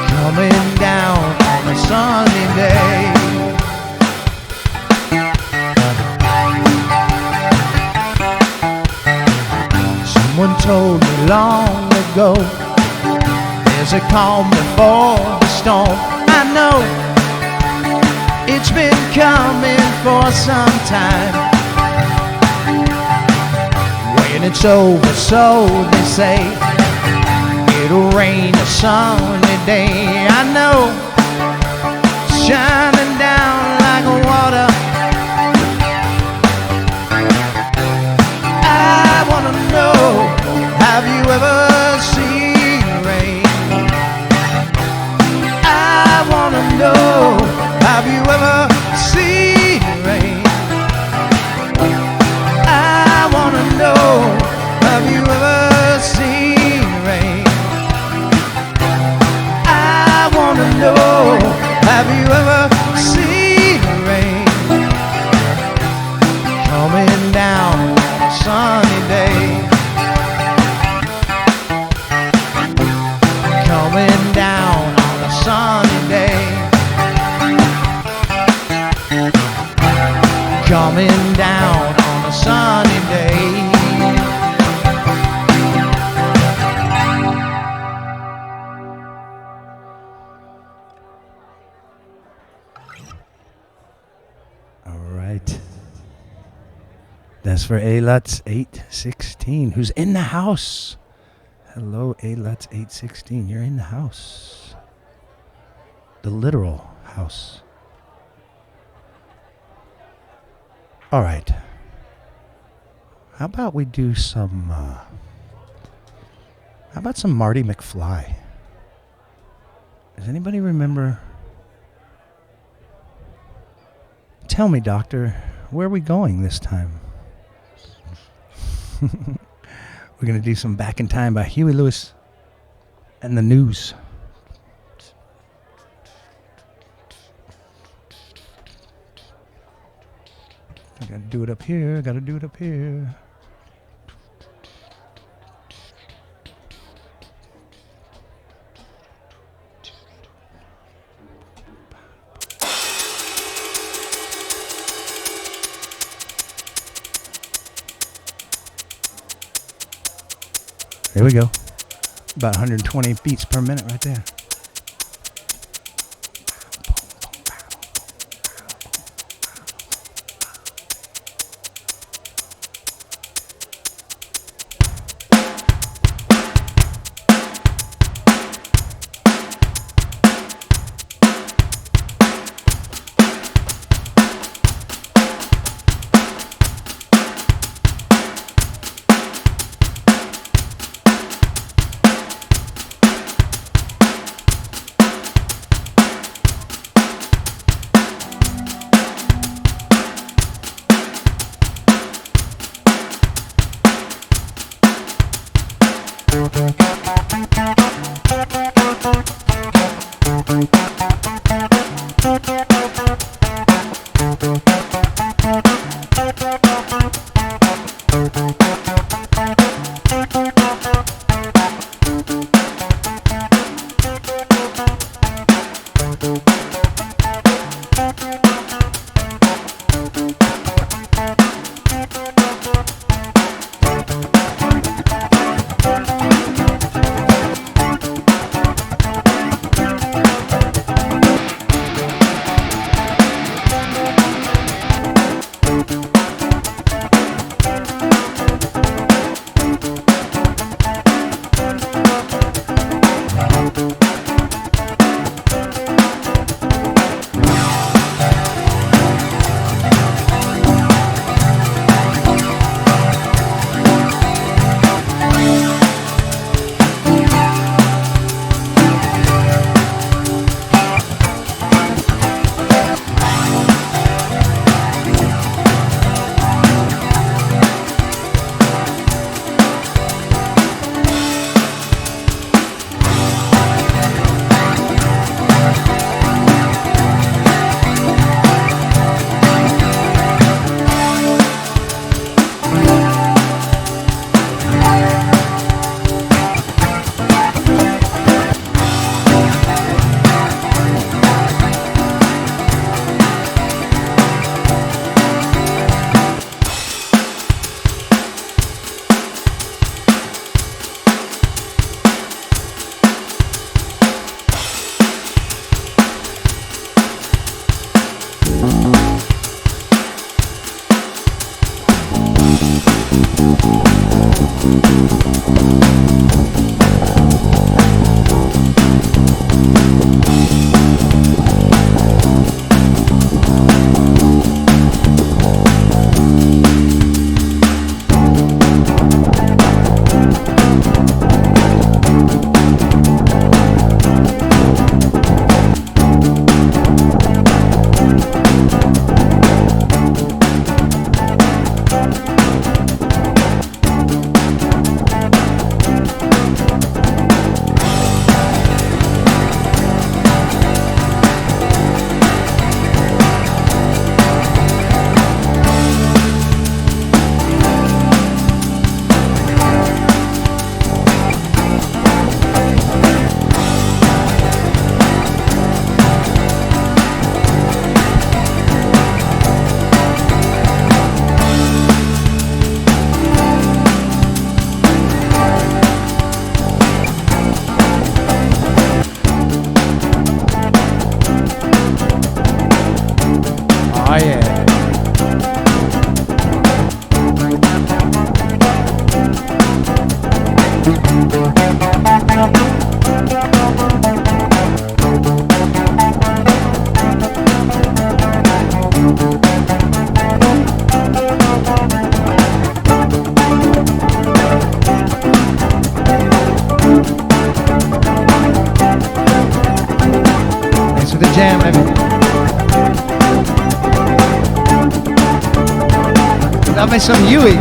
Speaker 2: Coming down on a sunny day. Someone told me long ago, there's a calm before the storm. I know, it's been coming for some time. When it's over, so they say, it'll rain a sunny day. I know, shining down like water. I wanna know, have you ever seen rain? I wanna know, have you ever seen rain? I wanna know, have you ever seen rain? I wanna know, have you ever seen rain? Coming down a sunny day. Coming down on a sunny day. Coming down on a sunny day.
Speaker 1: All right. That's for A-Lutz 816, who's in the house. Hello, A-Lutz 816. You're in the house. The literal house. All right. How about we do some, how about some Marty McFly? Does anybody remember? Tell me, doctor, where are we going this time? We're going to do some Back in Time by Huey Lewis and the News. I got to do it up here. Got to do it up here. There we go. About 120 beats per minute right there.
Speaker 2: jam, baby. Love me some Huey.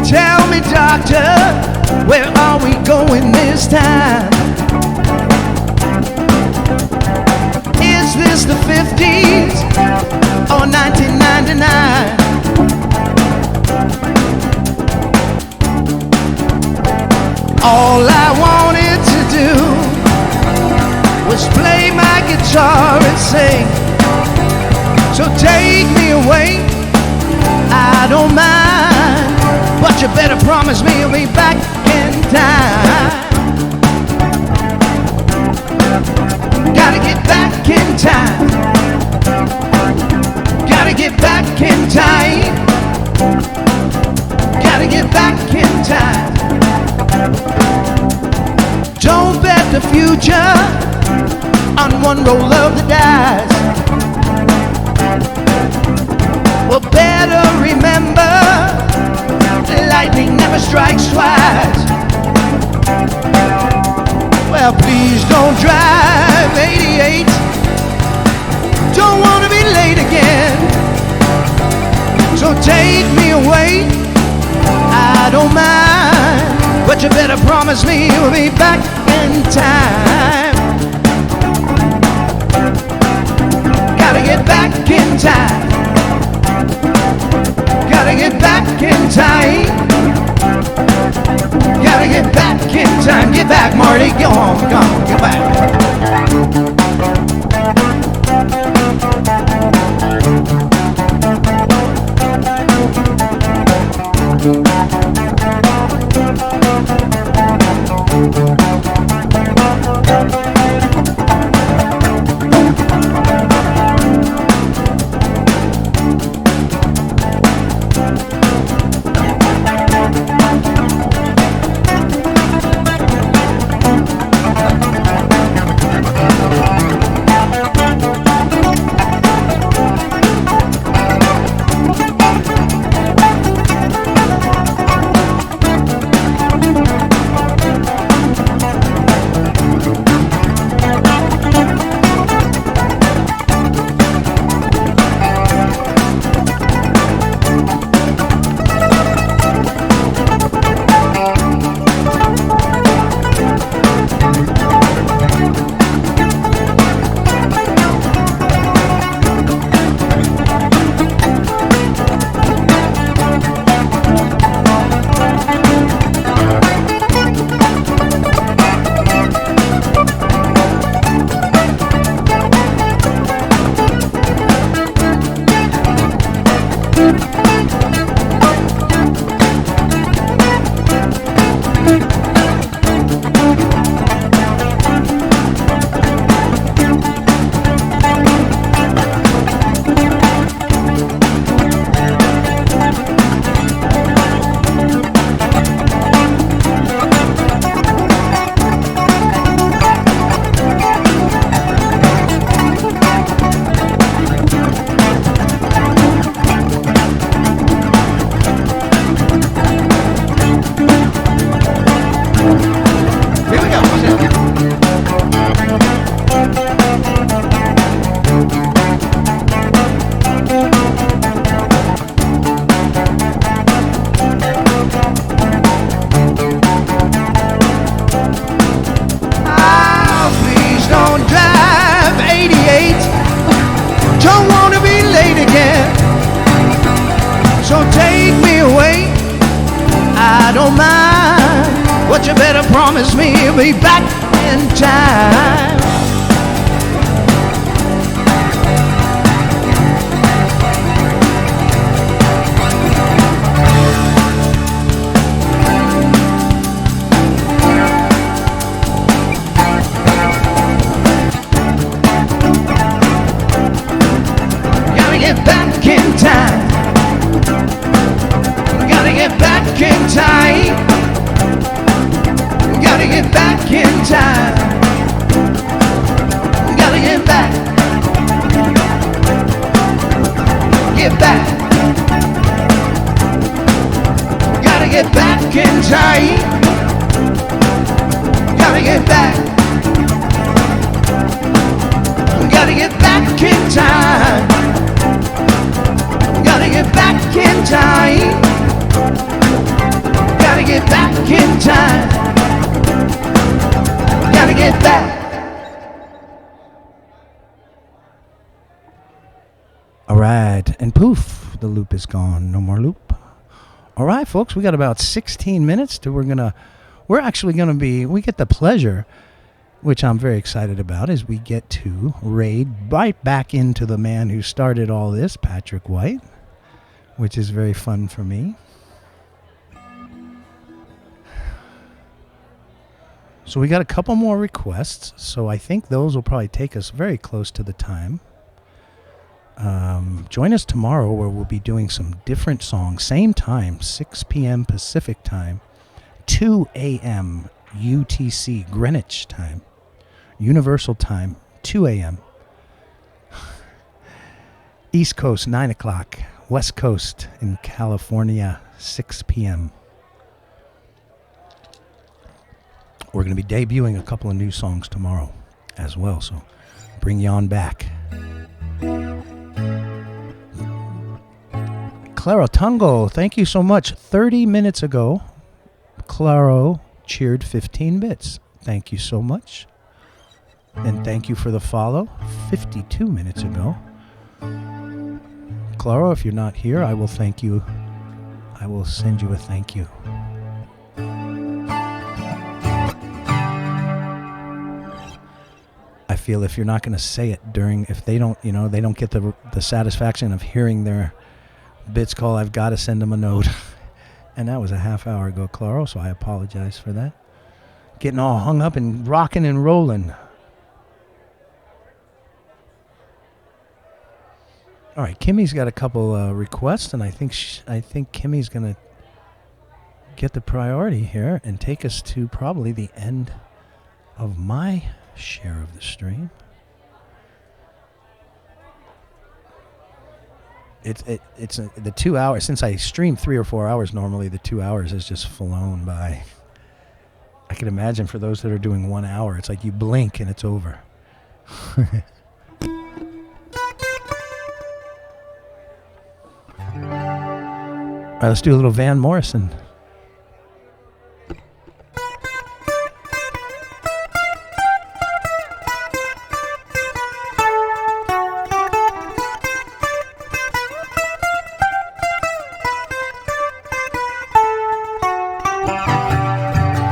Speaker 2: Tell me, doctor, where are we going this time? Is this the 50s or 1999? All I wanted to do was play my guitar and sing. So take me away, I don't mind, but you better promise me you'll be back in time. Gotta get back in time. Gotta get back in time. Gotta get back in time. Don't bet the future on one roll of the dice. Well, better remember, lightning never strikes twice. Well, please don't drive 88. Don't want to be late again. So take me away, I don't mind, but you better promise me you'll be back in time. Gotta get back in time. Gotta get back in time. Gotta get back in time. Get back, Marty. Go on, get back. I don't mind, but you better promise me you'll be back in time. Gotta get back in time. Gotta get back in time. Gotta get back in time. Gotta get back. Get back. time. Gotta get back. Gotta get back in time. Gotta get back in time. Gotta get back in time. Gotta get back.
Speaker 1: All right, and poof, the loop is gone. No more loop. All right, folks, we got about 16 minutes to we get the pleasure, which I'm very excited about, is we get to raid right back into the man who started all this, Patrick White, which is very fun for me. So we got a couple more requests, so I think those will probably take us very close to the time. Join us tomorrow where we'll be doing some different songs. Same time, 6 p.m. Pacific time, 2 a.m. UTC, Greenwich time, Universal time, 2 a.m. East Coast, 9 o'clock. West Coast in California, 6 p.m. We're going to be debuting a couple of new songs tomorrow as well, so bring you on back. Claro Tungo, thank you so much. 30 minutes ago, Claro cheered 15 bits. Thank you so much. And thank you for the follow 52 minutes ago. Claro, if you're not here, I will thank you. I will send you a thank you. I feel if you're not going to say it if they don't get the satisfaction of hearing their bits call, I've got to send them a note. And that was a half hour ago, Claro, so I apologize for that. Getting all hung up and rocking and rolling. All right, Kimmy's got a couple requests, and I think Kimmy's going to get the priority here and take us to probably the end of my share of the stream. It's the 2 hours, since I stream 3 or 4 hours normally, the 2 hours has just flown by. I can imagine for those that are doing 1 hour, it's like you blink and it's over. All right, let's do a little Van Morrison.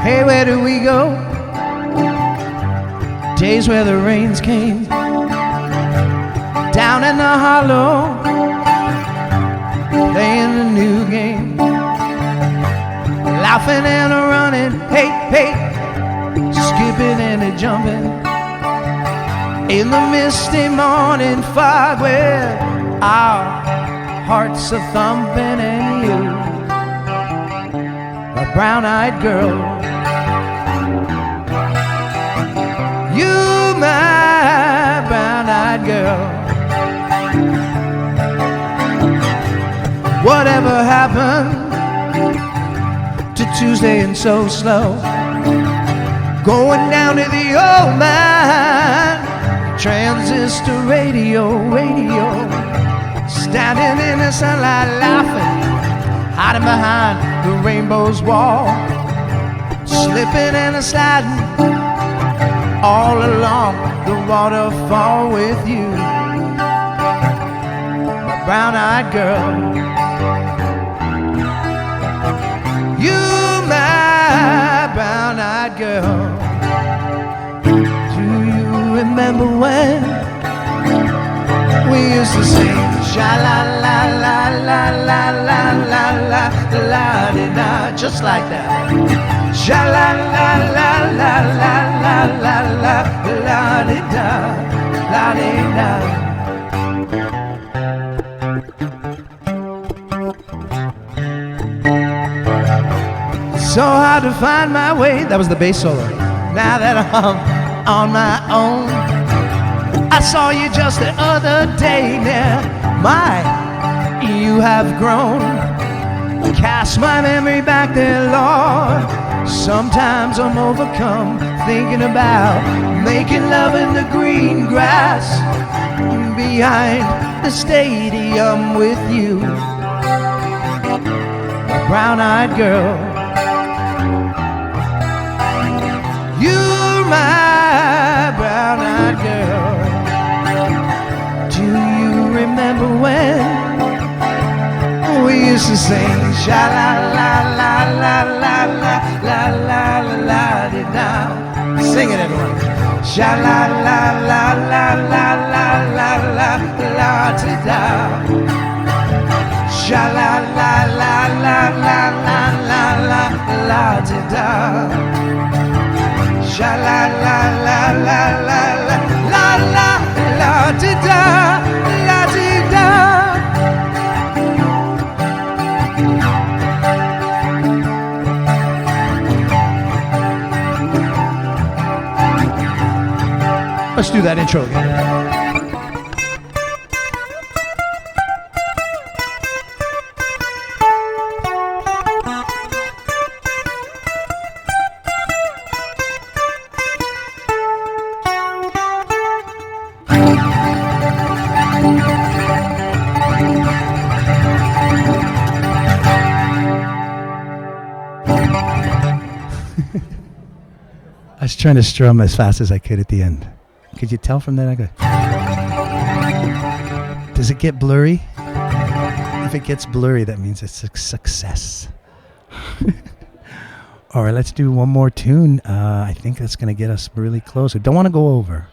Speaker 2: Hey, where do we go? Days where the rains came down in the hollow, playing a new game, laughing and a running, hey, hey, skipping and a jumping in the misty morning fog where our hearts are thumping and you, a brown-eyed girl. You, my brown-eyed girl. Whatever happened to Tuesday and so slow? Going down to the old man, transistor radio, standing in the sunlight laughing, hiding behind the rainbow's wall, slipping and a sliding all along the waterfall with you, my brown-eyed girl. You, my brown-eyed girl. Do you remember when we used to sing sha-la-la-la-la-la-la-la-la-la-la-la-la-la, just like that? Sha-la-la-la-la-la-la-la-la-la-la-la-da, la-da-da. So hard to find my way. That was the bass solo. Now that I'm on my own, I saw you just the other day. Now, my, you have grown. Cast my memory back there, Lord. Sometimes I'm overcome thinking about making love in the green grass behind the stadium with you, brown-eyed girl. You're my brown-eyed girl. Do you remember when we used to sing sha-la-la-la-la-la-la-la-la-la-la-la-la-da? Sing it, everyone. Sha-la-la-la-la-la-la-la-la-la-da. Sha-la-la-la-la-la-la-la-la-la-da. Sha-la-la-la-la-la-la-la-la-da-da. Let's do that intro again.
Speaker 1: I was trying to strum as fast as I could at the end. Could you tell from that? I go. Does it get blurry? If it gets blurry, that means it's a success. All right, let's do one more tune. I think that's going to get us really close. We don't want to go over.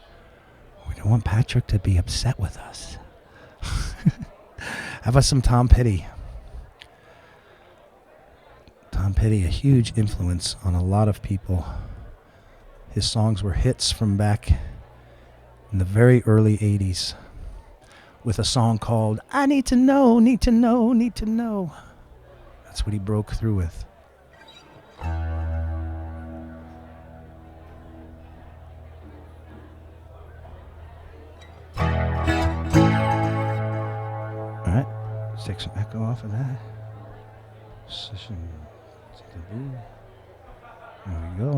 Speaker 1: We don't want Patrick to be upset with us. How about some Tom Petty? Tom Petty, a huge influence on a lot of people. His songs were hits from back in the very early 80s with a song called I Need to Know, Need to Know, Need to Know. That's what he broke through with. All right, let's take some echo off of that. Session. There we go.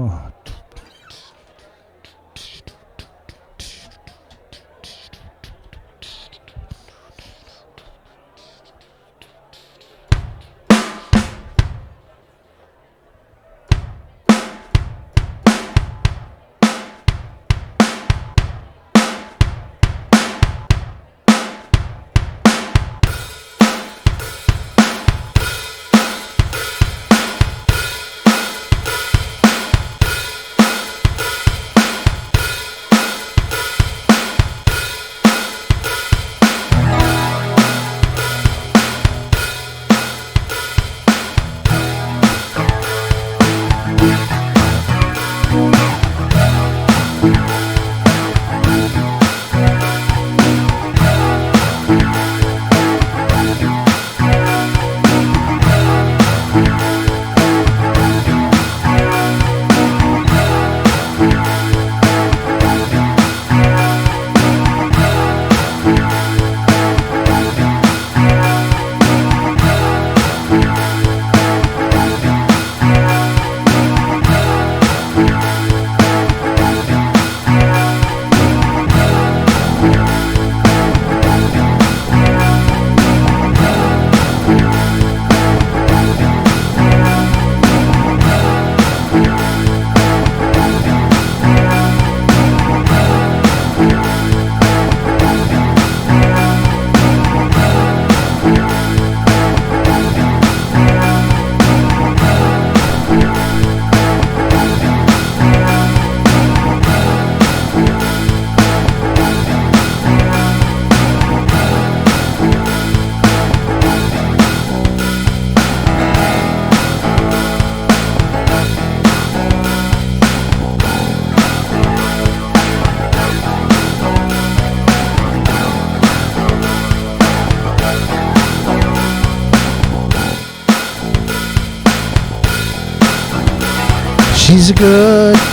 Speaker 1: She's a good girl.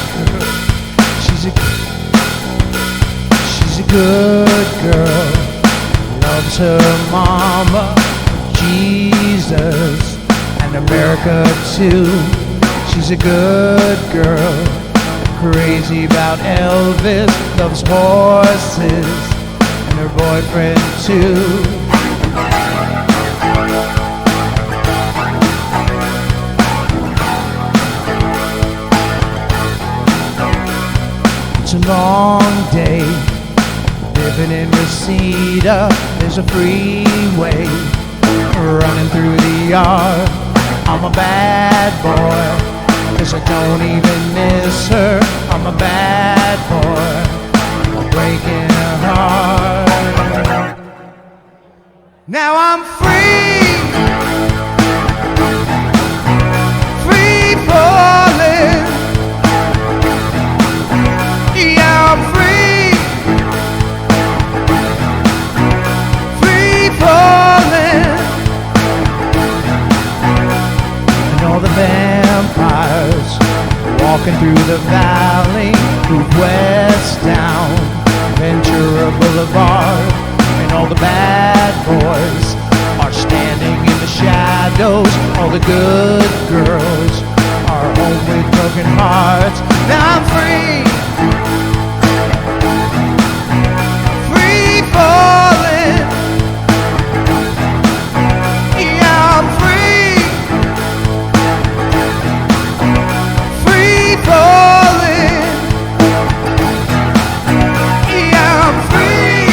Speaker 1: She's a good girl. Loves her mama, Jesus, and
Speaker 2: in America too. She's a good girl, crazy about Elvis, loves horses, and her boyfriend too. It's a long day, living in Reseda. There's a freeway running through the yard. I'm a bad boy, 'cause I don't even miss her. I'm a bad boy, breaking her heart. Now I'm free, free falling. Yeah, I'm free, free falling. And all the vampires walking through the valley, move west down Ventura Boulevard. And all the bad boys are standing in the shadows. All the good girls are home with broken hearts. Now I'm free, free falling. Yeah, I'm free, free falling. Yeah, I'm free,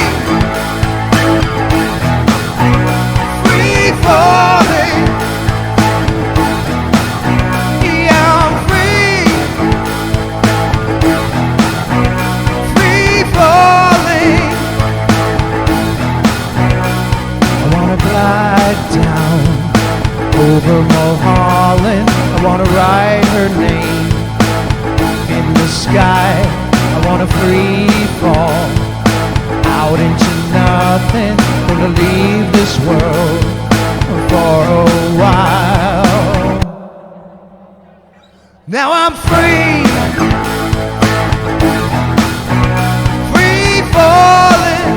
Speaker 2: free falling. Yeah, I'm free, free falling. I wanna glide down over Mulholland. I wanna write her name in the sky. I wanna free fall out into nothing. Gonna leave this world for a while. Now I'm free, free falling.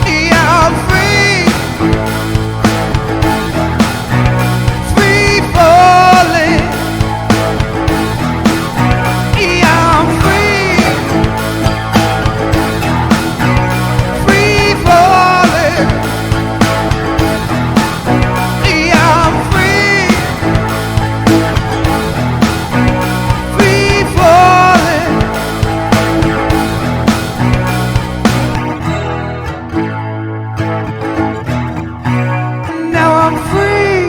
Speaker 2: Yeah, I'm free, free falling. Yeah, I'm free, free falling. Yeah, I'm free, free falling. Now I'm free,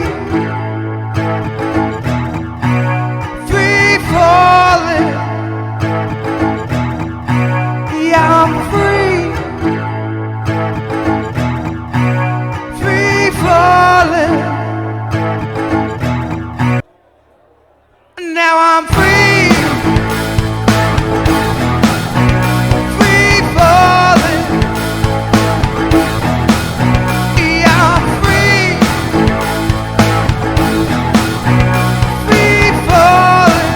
Speaker 2: free falling. Yeah, I'm free, free falling. Now I'm free, free falling. Yeah, I'm free, free falling.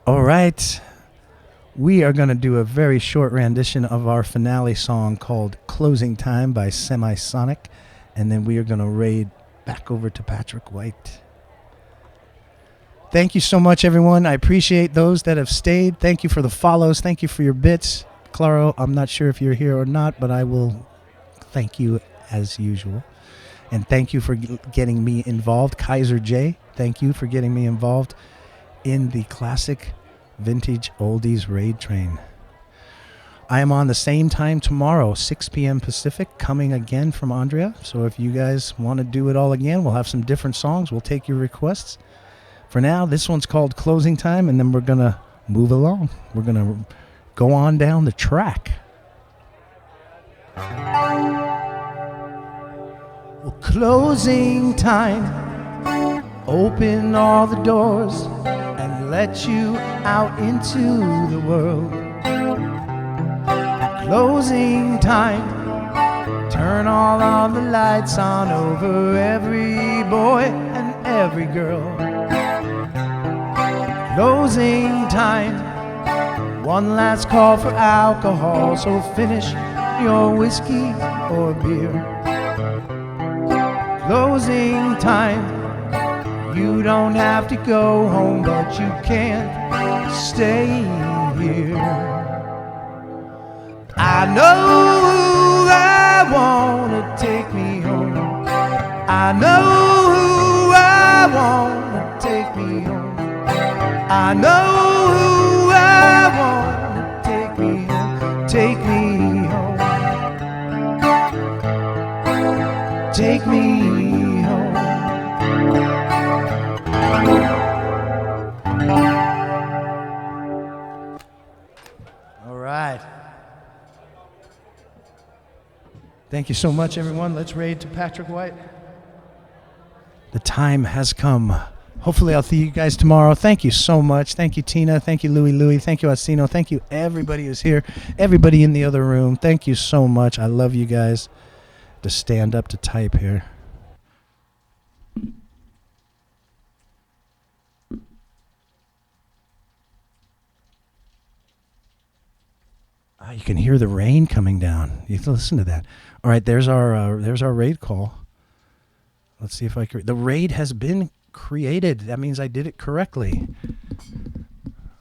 Speaker 1: All right. We are going to do a very short rendition of our finale song called Closing Time by Semisonic. And then we are going to raid back over to Patrick White. Thank you so much, everyone. I appreciate those that have stayed. Thank you for the follows. Thank you for your bits. Claro, I'm not sure if you're here or not, but I will thank you as usual. And thank you for getting me involved. Kaiser J, thank you for getting me involved in the classic vintage oldies raid train. I am on the same time tomorrow, 6 p.m. Pacific, coming again from Andrea. So if you guys want to do it all again, we'll have some different songs. We'll take your requests. For now, this one's called Closing Time, and then we're going to move along. We're going to go on down the track. Well, closing time. Open all the doors and let you out into the world. Closing time. Turn all of the lights on over every boy and every girl. Closing time. One last call for alcohol, so finish your whiskey or beer. Closing time. You don't have to go home, but you can't stay here. I know I wanna take me home. I know I wanna take me home. I know I wanna take me home. Take me home. Take me home. All right. Thank you so much, everyone. Let's raid to Patrick White. The time has come. Hopefully I'll see you guys tomorrow. Thank you so much. Thank you, Tina. Thank you, Louie. Thank you, Asino. Thank you, everybody who's here. Everybody in the other room. Thank you so much. I love you guys. To stand up to type here. Oh, you can hear the rain coming down. You have to listen to that. All right, there's our raid call. Let's see if I can. The raid has been created. That means I did it correctly.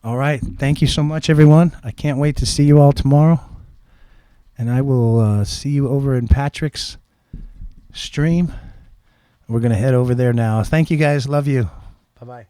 Speaker 1: All right, thank you so much, everyone. I can't wait to see you all tomorrow, and I will see you over in Patrick's stream. We're gonna head over there now. Thank you, guys. Love you. Bye bye.